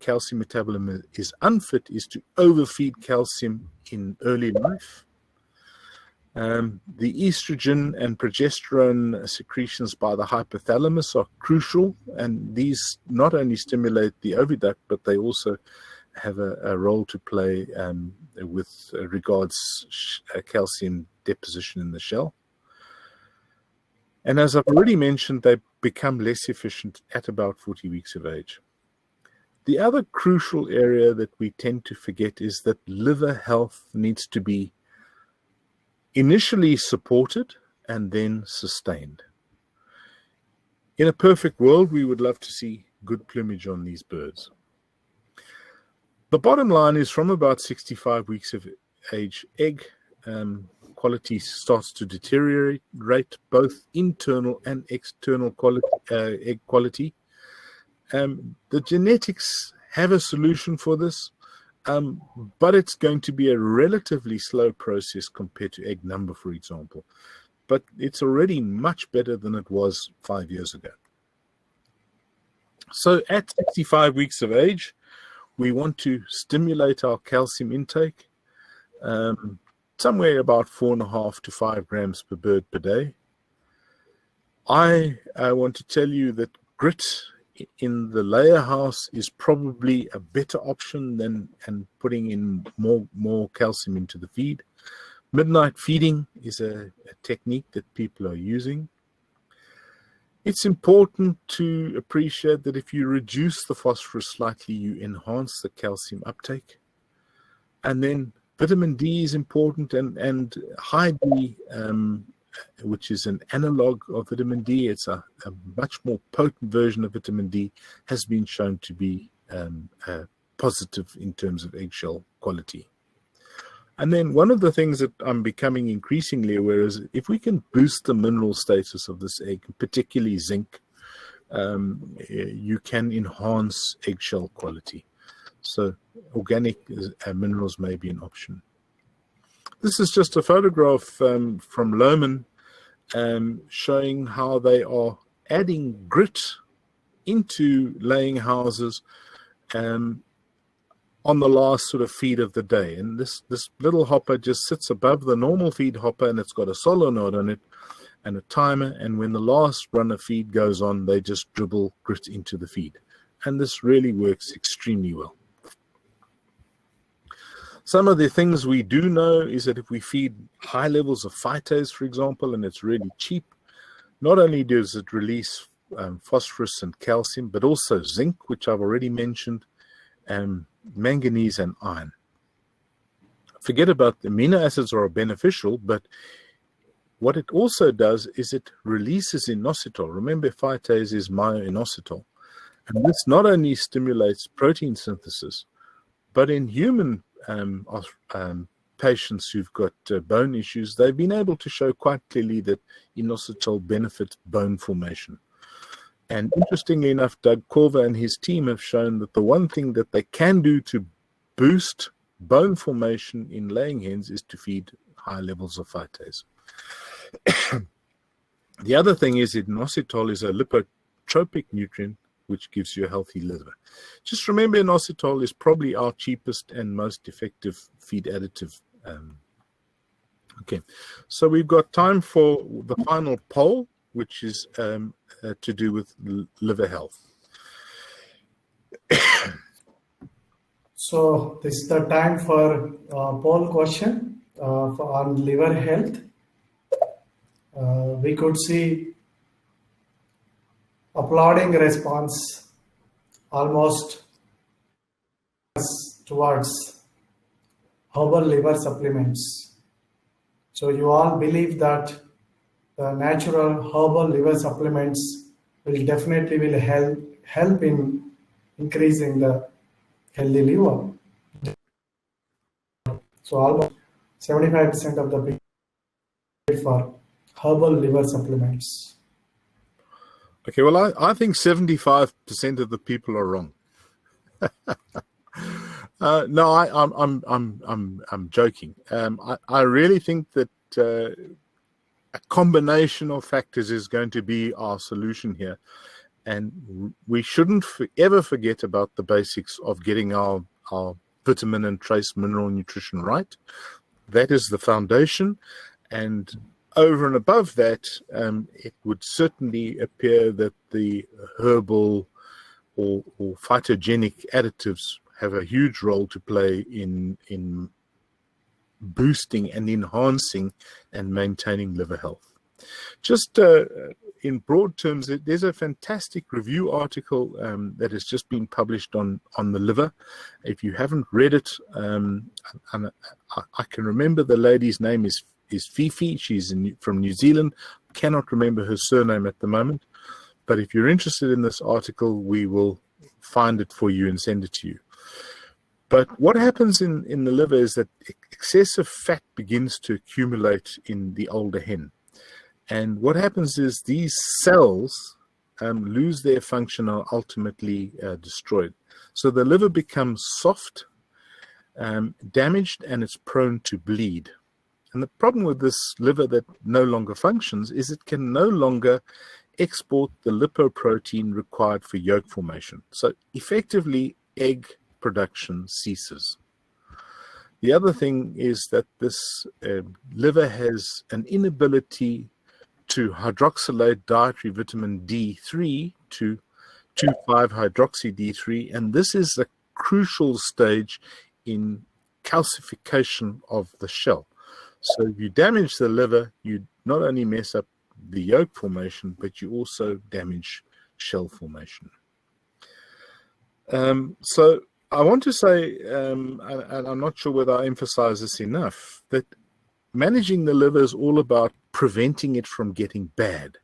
calcium metabolism is unfit is to overfeed calcium in early life. The estrogen and progesterone secretions by the hypothalamus are crucial, and these not only stimulate the oviduct, but they also have a role to play with regards calcium deposition in the shell. And as I've already mentioned, they become less efficient at about 40 weeks of age. The other crucial area that we tend to forget is that liver health needs to be initially supported and then sustained. In a perfect world, we would love to see good plumage on these birds. The bottom line is from about 65 weeks of age, egg quality starts to deteriorate, both internal and external egg quality. The genetics have a solution for this, but it's going to be a relatively slow process compared to egg number, for example. But it's already much better than it was 5 years ago. So at 65 weeks of age, we want to stimulate our calcium intake, somewhere about 4.5 to 5 grams per bird per day. I want to tell you that grit in the layer house is probably a better option than putting in more calcium into the feed. Midnight feeding is a technique that people are using. It's important to appreciate that if you reduce the phosphorus slightly, you enhance the calcium uptake. And then vitamin D is important, and high D, which is an analog of vitamin D, it's a much more potent version of vitamin D, has been shown to be positive in terms of eggshell quality. And then one of the things that I'm becoming increasingly aware is if we can boost the mineral status of this egg, particularly zinc, you can enhance eggshell quality. So organic minerals may be an option. This is just a photograph from Lohmann showing how they are adding grit into laying houses on the last sort of feed of the day. And this little hopper just sits above the normal feed hopper, and it's got a solenoid on it and a timer. And when the last run of feed goes on, they just dribble grit into the feed. And this really works extremely well. Some of the things we do know is that if we feed high levels of phytase, for example, and it's really cheap, not only does it release phosphorus and calcium, but also zinc, which I've already mentioned, manganese and iron. Forget about the amino acids are beneficial, but what it also does is it releases inositol. Remember, phytase is myo-inositol. And this not only stimulates protein synthesis, but in human patients who've got bone issues, they've been able to show quite clearly that inositol benefits bone formation. And interestingly enough, Doug Corver and his team have shown that the one thing that they can do to boost bone formation in laying hens is to feed high levels of phytase. The other thing is inositol is a lipotropic nutrient which gives you a healthy liver. Just remember, inositol is probably our cheapest and most effective feed additive. Okay, so we've got time for the final poll, which is to do with liver health. So this is the time for poll question on liver health. We could see applauding response almost towards herbal liver supplements. So you all believe that the natural herbal liver supplements will definitely help in increasing the healthy liver. So almost 75% of the people for herbal liver supplements. Okay, well, I think 75% of the people are wrong. No, I'm joking. I really think that a combination of factors is going to be our solution here, and we shouldn't ever forget about the basics of getting our vitamin and trace mineral nutrition right. That is the foundation, and over and above that, it would certainly appear that the herbal or phytogenic additives have a huge role to play in boosting and enhancing and maintaining liver health. Just in broad terms, there's a fantastic review article that has just been published on the liver. If you haven't read it, and I can remember the lady's name is Fifi. She's from New Zealand. Cannot remember her surname at the moment. But if you're interested in this article, we will find it for you and send it to you. But what happens in the liver is that excessive fat begins to accumulate in the older hen. And what happens is these cells lose their function, are ultimately destroyed. So the liver becomes soft, damaged, and it's prone to bleed. And the problem with this liver that no longer functions is it can no longer export the lipoprotein required for yolk formation. So effectively, egg production ceases. The other thing is that this liver has an inability to hydroxylate dietary vitamin D3 to 2,5-hydroxy D3, and this is a crucial stage in calcification of the shell. So if you damage the liver, you not only mess up the yolk formation, but you also damage shell formation. So I want to say, and I'm not sure whether I emphasize this enough, that managing the liver is all about preventing it from getting bad.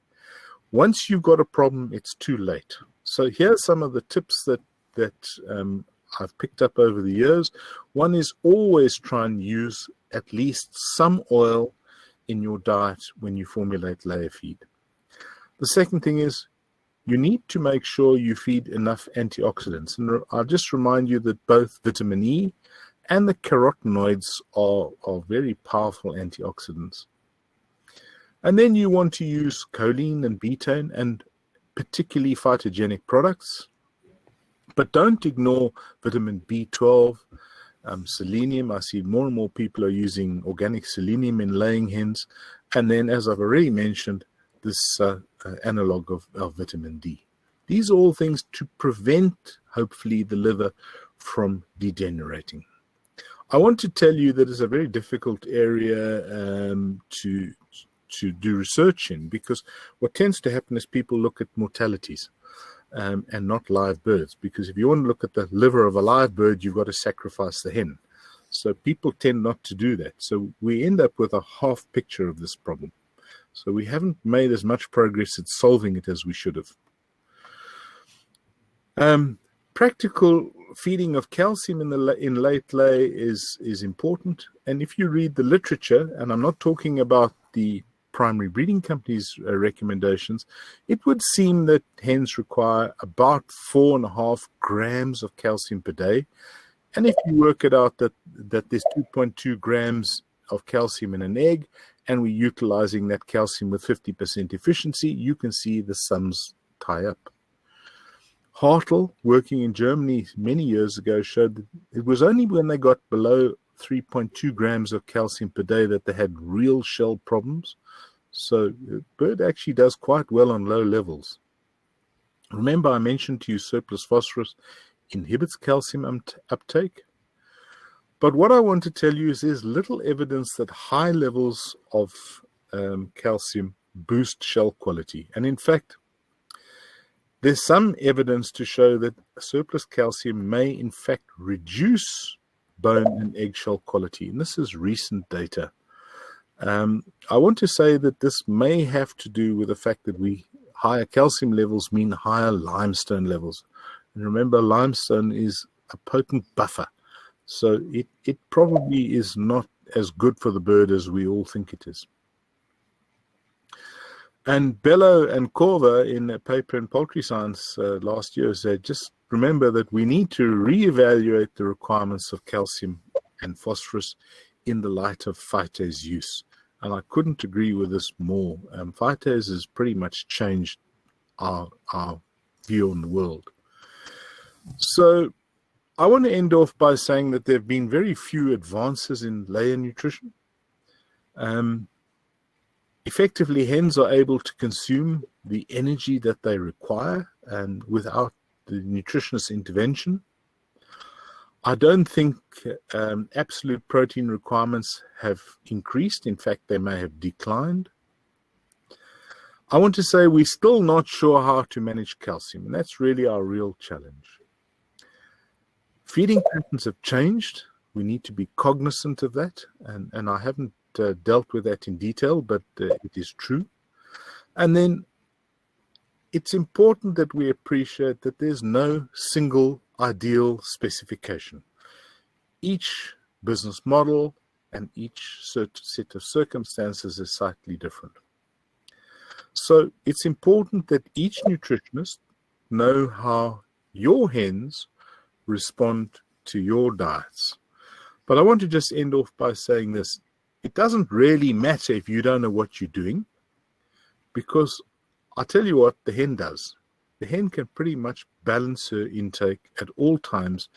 Once you've got a problem, it's too late. So here's some of the tips that I've picked up over the years. One is always try and use at least some oil in your diet when you formulate layer feed. The second thing is you need to make sure you feed enough antioxidants. And I'll just remind you that both vitamin E and the carotenoids are very powerful antioxidants. And then you want to use choline and betaine and particularly phytogenic products. But don't ignore vitamin B12, selenium. I see more and more people are using organic selenium in laying hens. And then, as I've already mentioned, this analog of vitamin D. These are all things to prevent, hopefully, the liver from degenerating. I want to tell you that it's a very difficult area to do research in, because what tends to happen is people look at mortalities and not live birds, because if you want to look at the liver of a live bird, you've got to sacrifice the hen. So people tend not to do that. So we end up with a half picture of this problem. So we haven't made as much progress at solving it as we should have. Practical feeding of calcium in late lay is important. And if you read the literature, and I'm not talking about the primary breeding companies' recommendations, it would seem that hens require about 4.5 grams of calcium per day. And if you work it out that there's 2.2 grams of calcium in an egg, and we're utilizing that calcium with 50% efficiency, you can see the sums tie up. Hartl, working in Germany many years ago, showed that it was only when they got below 3.2 grams of calcium per day that they had real shell problems. So the bird actually does quite well on low levels. Remember, I mentioned to you surplus phosphorus inhibits calcium uptake. But what I want to tell you is there's little evidence that high levels of calcium boost shell quality. And in fact, there's some evidence to show that surplus calcium may in fact reduce bone and eggshell quality. And this is recent data. I want to say that this may have to do with the fact that higher calcium levels mean higher limestone levels. And remember, limestone is a potent buffer. So it probably is not as good for the bird as we all think it is. And Bello and Corver, in a paper in Poultry Science last year, said just remember that we need to reevaluate the requirements of calcium and phosphorus in the light of phytase use. And I couldn't agree with this more. Phytase has pretty much changed our view on the world. So I want to end off by saying that there have been very few advances in layer nutrition. Effectively, hens are able to consume the energy that they require and without the nutritionist intervention. I don't think absolute protein requirements have increased. In fact, they may have declined. I want to say we're still not sure how to manage calcium, and that's really our real challenge. Feeding patterns have changed. We need to be cognizant of that, and I haven't dealt with that in detail, but it is true. And then it's important that we appreciate that there's no single ideal specification. Each business model and each set of circumstances is slightly different. So it's important that each nutritionist know how your hens respond to your diets. But I want to just end off by saying this. It doesn't really matter if you don't know what you're doing, because I'll tell you what the hen does. The hen can pretty much balance her intake at all times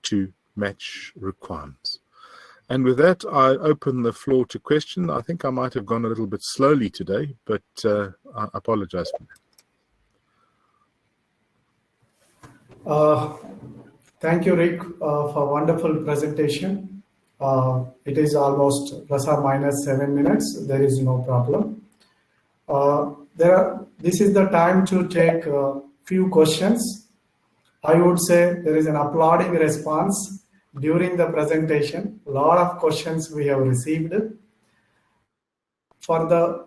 to match requirements. And with that, I open the floor to question. I think I might have gone a little bit slowly today, but I apologize for that. Uh, Thank you, Rick, for wonderful presentation. It is almost plus or minus 7 minutes. There is no problem. This is the time to take a few questions. I would say there is an applauding response during the presentation. A lot of questions we have received. For the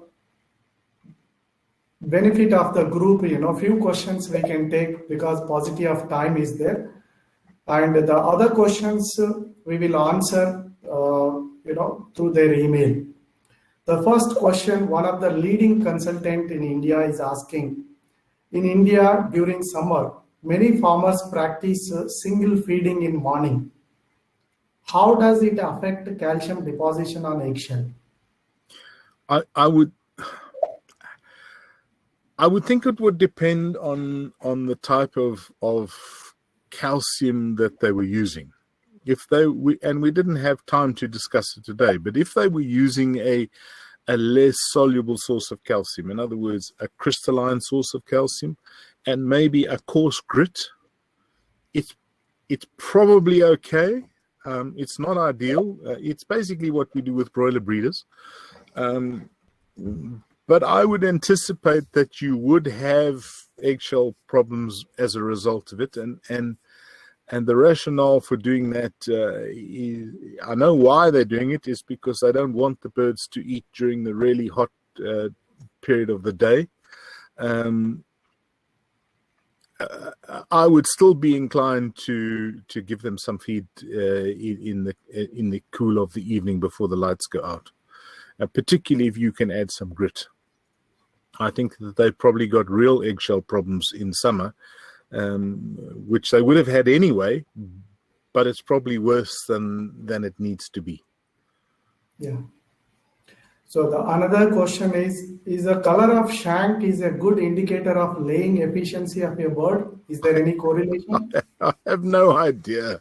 benefit of the group, few questions we can take because paucity of time is there. And the other questions we will answer, through their email. The first question, one of the leading consultant in India is asking, in India during summer, many farmers practice single feeding in morning. How does it affect calcium deposition on eggshell? I would think it would depend on the type of calcium that they were using. If we didn't have time to discuss it today, but if they were using a less soluble source of calcium, in other words, a crystalline source of calcium, and maybe a coarse grit, it's probably okay. It's not ideal. It's basically what we do with broiler breeders. But I would anticipate that you would have eggshell problems as a result of it, and the rationale for doing that is, I know why they're doing it, is because they don't want the birds to eat during the really hot period of the day. I would still be inclined to give them some feed in the cool of the evening before the lights go out, particularly if you can add some grit. I think that they've probably got real eggshell problems in summer, which they would have had anyway, but it's probably worse than it needs to be. Yeah. So the another question is the color of shank is a good indicator of laying efficiency of a bird? Is there any correlation? I have no idea.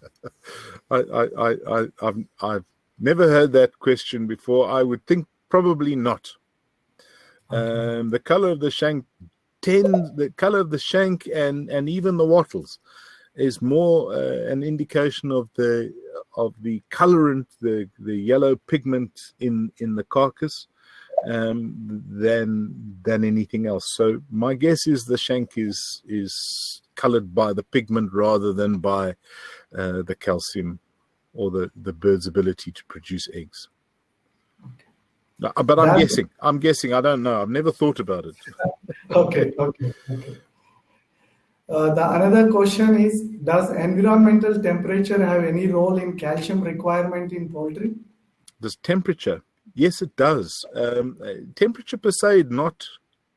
I've never heard that question before. I would think probably not. Okay. The color of the shank and even the wattles is more an indication of the colorant, the yellow pigment in the carcass than anything else. So my guess is the shank is colored by the pigment rather than by the calcium or the bird's ability to produce eggs. Okay. But I'm guessing. I don't know. I've never thought about it. Okay. The another question is, does environmental temperature have any role in calcium requirement in poultry? Does temperature? Yes, it does. Temperature per se,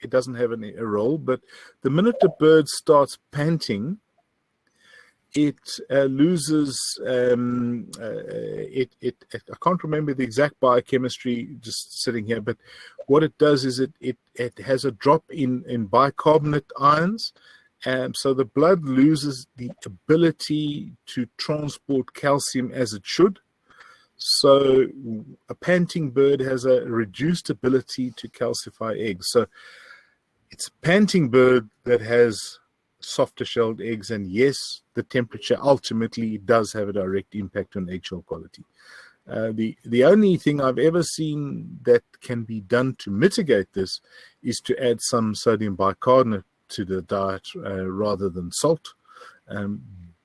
it doesn't have a role, but the minute the bird starts panting, it loses, I can't remember the exact biochemistry just sitting here, but what it does is it has a drop in bicarbonate ions. So the blood loses the ability to transport calcium as it should. So a panting bird has a reduced ability to calcify eggs. So it's a panting bird that has softer shelled eggs, and yes, the temperature ultimately does have a direct impact on eggshell quality. The only thing I've ever seen that can be done to mitigate this is to add some sodium bicarbonate to the diet rather than salt.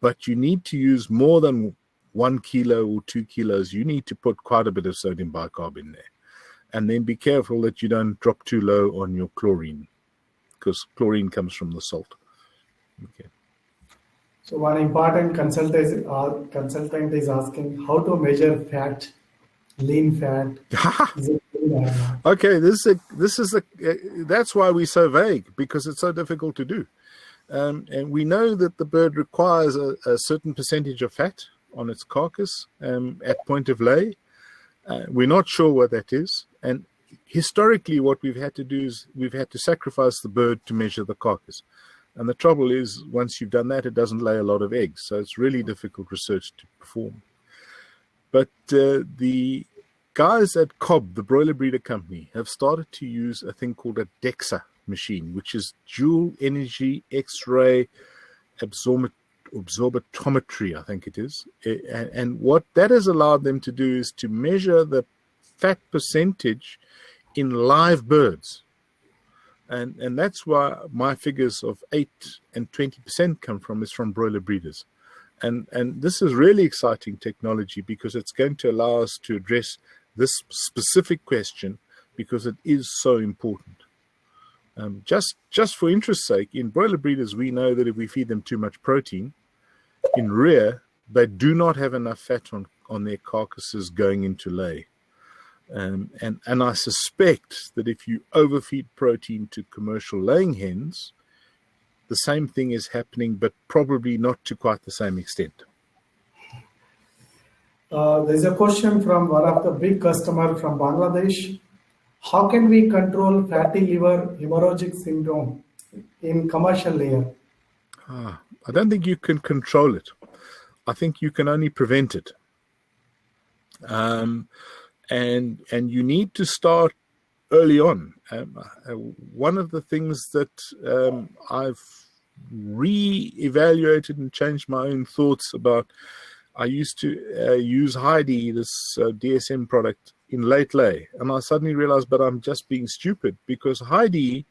But you need to use more than 1 kilo or 2 kilos. You need to put quite a bit of sodium bicarb in there. And then be careful that you don't drop too low on your chlorine, because chlorine comes from the salt. Okay. So one important consultant is asking how to measure fat, lean fat. Okay, that's why we're so vague, because it's so difficult to do. And we know that the bird requires a certain percentage of fat on its carcass at point of lay. We're not sure what that is. And historically, what we've had to do is we've had to sacrifice the bird to measure the carcass. And the trouble is, once you've done that, it doesn't lay a lot of eggs. So it's really difficult research to perform. But the guys at Cobb, the broiler breeder company, have started to use a thing called a DEXA machine, which is dual energy X-ray absorptiometry, I think it is. And what that has allowed them to do is to measure the fat percentage in live birds. And that's why my figures of 8 and 20% come from, is from broiler breeders. And this is really exciting technology, because it's going to allow us to address this specific question, because it is so important. Just for interest's sake, in broiler breeders, we know that if we feed them too much protein, in rear, they do not have enough fat on their carcasses going into lay. And I suspect that if you overfeed protein to commercial laying hens, the same thing is happening, but probably not to quite the same extent. There's a question from one of the big customers from Bangladesh. How can we control fatty liver hemorrhagic syndrome in commercial layer? I don't think you can control it. I think you can only prevent it. And you need to start early on. One of the things that I've re-evaluated and changed my own thoughts about, I used to use Heidi, this DSM product, in late lay, and I suddenly realized, but I'm just being stupid, because Heidi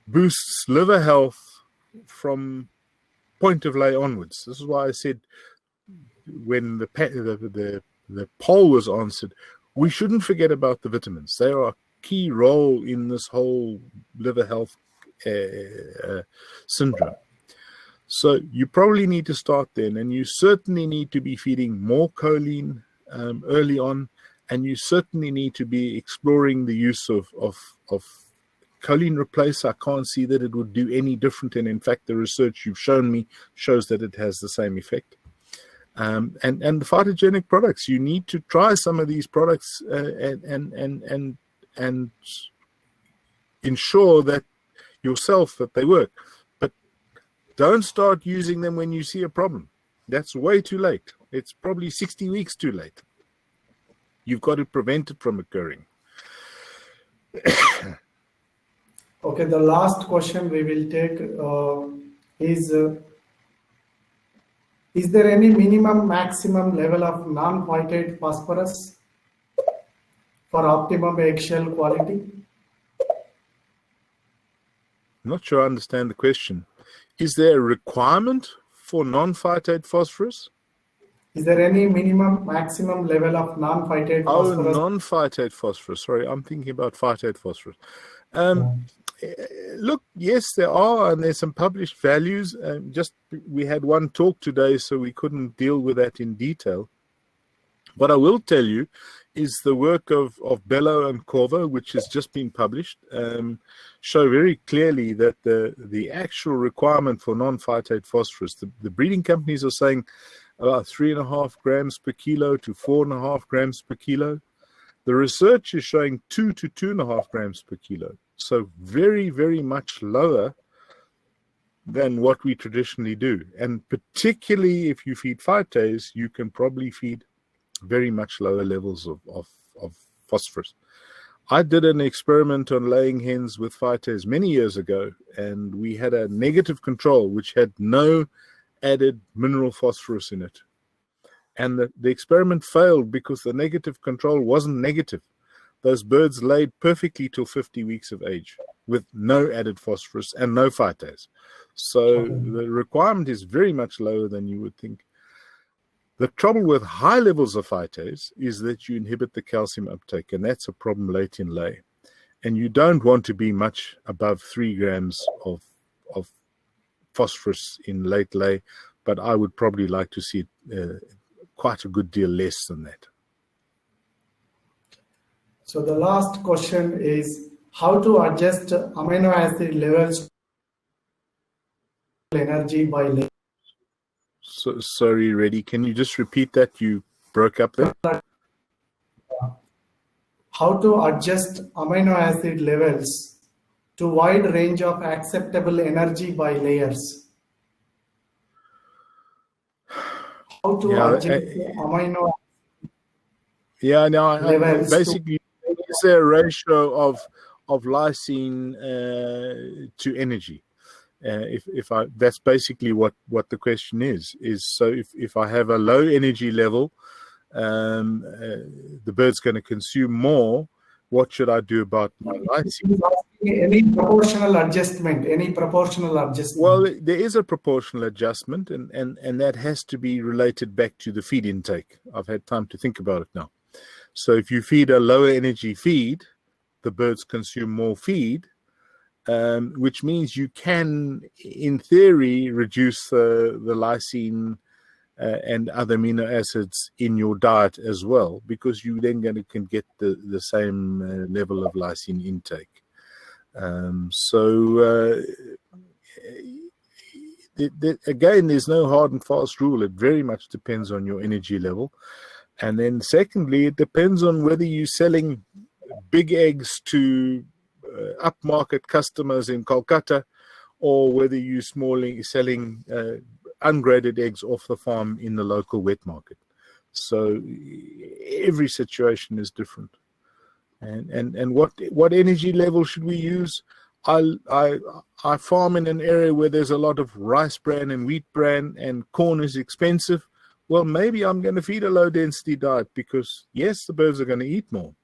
boosts liver health from point of lay onwards. This is why I said, when the poll was answered, we shouldn't forget about the vitamins. They are a key role in this whole liver health syndrome. So you probably need to start then, and you certainly need to be feeding more choline early on, and you certainly need to be exploring the use of choline replacer. I can't see that it would do any different, and in fact the research you've shown me shows that it has the same effect. And the phytogenic products, you need to try some of these products and ensure that yourself that they work. But don't start using them when you see a problem. That's way too late. It's probably 60 weeks too late. You've got to prevent it from occurring. Okay, the last question we will take is there any minimum maximum level of non-phytate phosphorus for optimum eggshell quality? I'm not sure I understand the question. Is there a requirement for non-phytate phosphorus? Is there any minimum maximum level of non-phytate phosphorus? Oh, non-phytate phosphorus. Sorry, I'm thinking about phytate phosphorus. Look, yes, there are, and there's some published values. We had one talk today, so we couldn't deal with that in detail. What I will tell you is the work of Bello and Corvo, which has just been published, show very clearly that the actual requirement for non-phytate phosphorus, the breeding companies are saying about 3.5 grams per kilo to 4.5 grams per kilo. The research is showing 2 to 2.5 grams per kilo. So very, very much lower than what we traditionally do. And particularly if you feed phytase, you can probably feed very much lower levels of phosphorus. I did an experiment on laying hens with phytase many years ago, and we had a negative control which had no added mineral phosphorus in it. And the experiment failed because the negative control wasn't negative. Those birds laid perfectly till 50 weeks of age with no added phosphorus and no phytase. So the requirement is very much lower than you would think. The trouble with high levels of phytase is that you inhibit the calcium uptake, and that's a problem late in lay. And you don't want to be much above 3 grams of phosphorus in late lay, but I would probably like to see it quite a good deal less than that. So the last question is how to adjust amino acid levels energy by layer. So, sorry, Reddy, can you just repeat that? You broke up there. How to adjust amino acid levels to wide range of acceptable energy by layers. How to adjust amino levels basically, is there a ratio of lysine to energy? If I, that's basically what the question is so if I have a low energy level, the bird's going to consume more. What should I do about my lysine? Any proportional adjustment, any proportional adjustment. Well, there is a proportional adjustment, and that has to be related back to the feed intake. I've had time to think about it now. So if you feed a lower energy feed, the birds consume more feed, which means you can, in theory, reduce the lysine and other amino acids in your diet as well, because you then can get the same level of lysine intake. Again, there's no hard and fast rule. It very much depends on your energy level. And then secondly, it depends on whether you're selling big eggs to upmarket customers in Kolkata, or whether you're selling ungraded eggs off the farm in the local wet market. So every situation is different. And what energy level should we use? I farm in an area where there's a lot of rice bran and wheat bran, and corn is expensive. Well, maybe I'm going to feed a low density diet, because yes, the birds are going to eat more,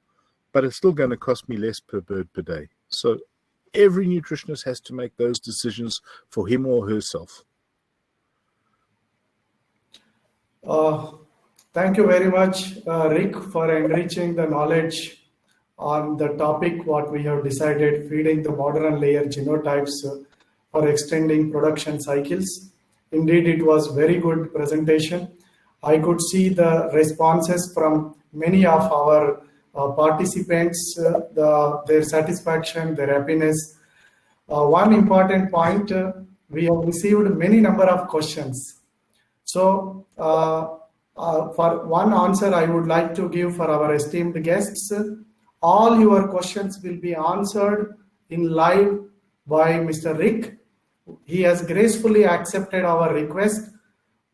but it's still going to cost me less per bird per day. So every nutritionist has to make those decisions for him or herself. Thank you very much, Rick, for enriching the knowledge on the topic what we have decided, feeding the modern layer genotypes for extending production cycles. Indeed, it was very good presentation. I could see the responses from many of our participants, their satisfaction, their happiness. One important point, we have received many number of questions. So for one answer I would like to give for our esteemed guests, all your questions will be answered in live by Mr. Rick. He has gracefully accepted our request.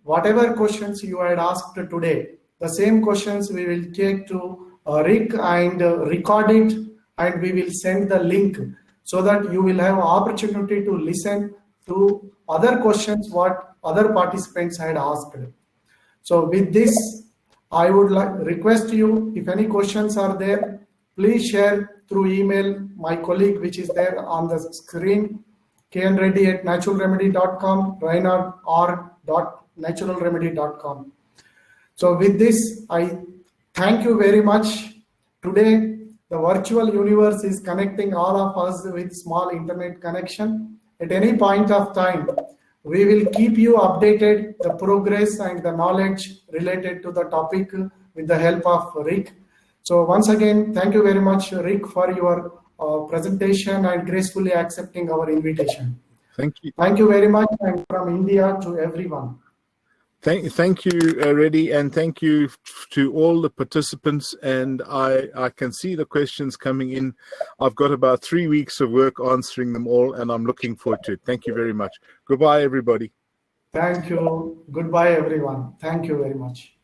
Whatever questions you had asked today, the same questions we will take to Rick and record it, and we will send the link so that you will have opportunity to listen to other questions what other participants had asked. So with this, I would request you, if any questions are there, please share through email my colleague, which is there on the screen, knreddy@naturalremedy.com, reinhard.naturalremedy.com. So with this, I thank you very much. Today, the virtual universe is connecting all of us with small internet connection. At any point of time, we will keep you updated the progress and the knowledge related to the topic with the help of Rick. So once again, thank you very much, Rick, for your presentation and gracefully accepting our invitation. Thank you. Thank you very much, and from India to everyone. Thank you, Reddy, and thank you to all the participants. And I can see the questions coming in. I've got about 3 weeks of work answering them all, and I'm looking forward to it. Thank you very much. Goodbye, everybody. Thank you. Goodbye, everyone. Thank you very much.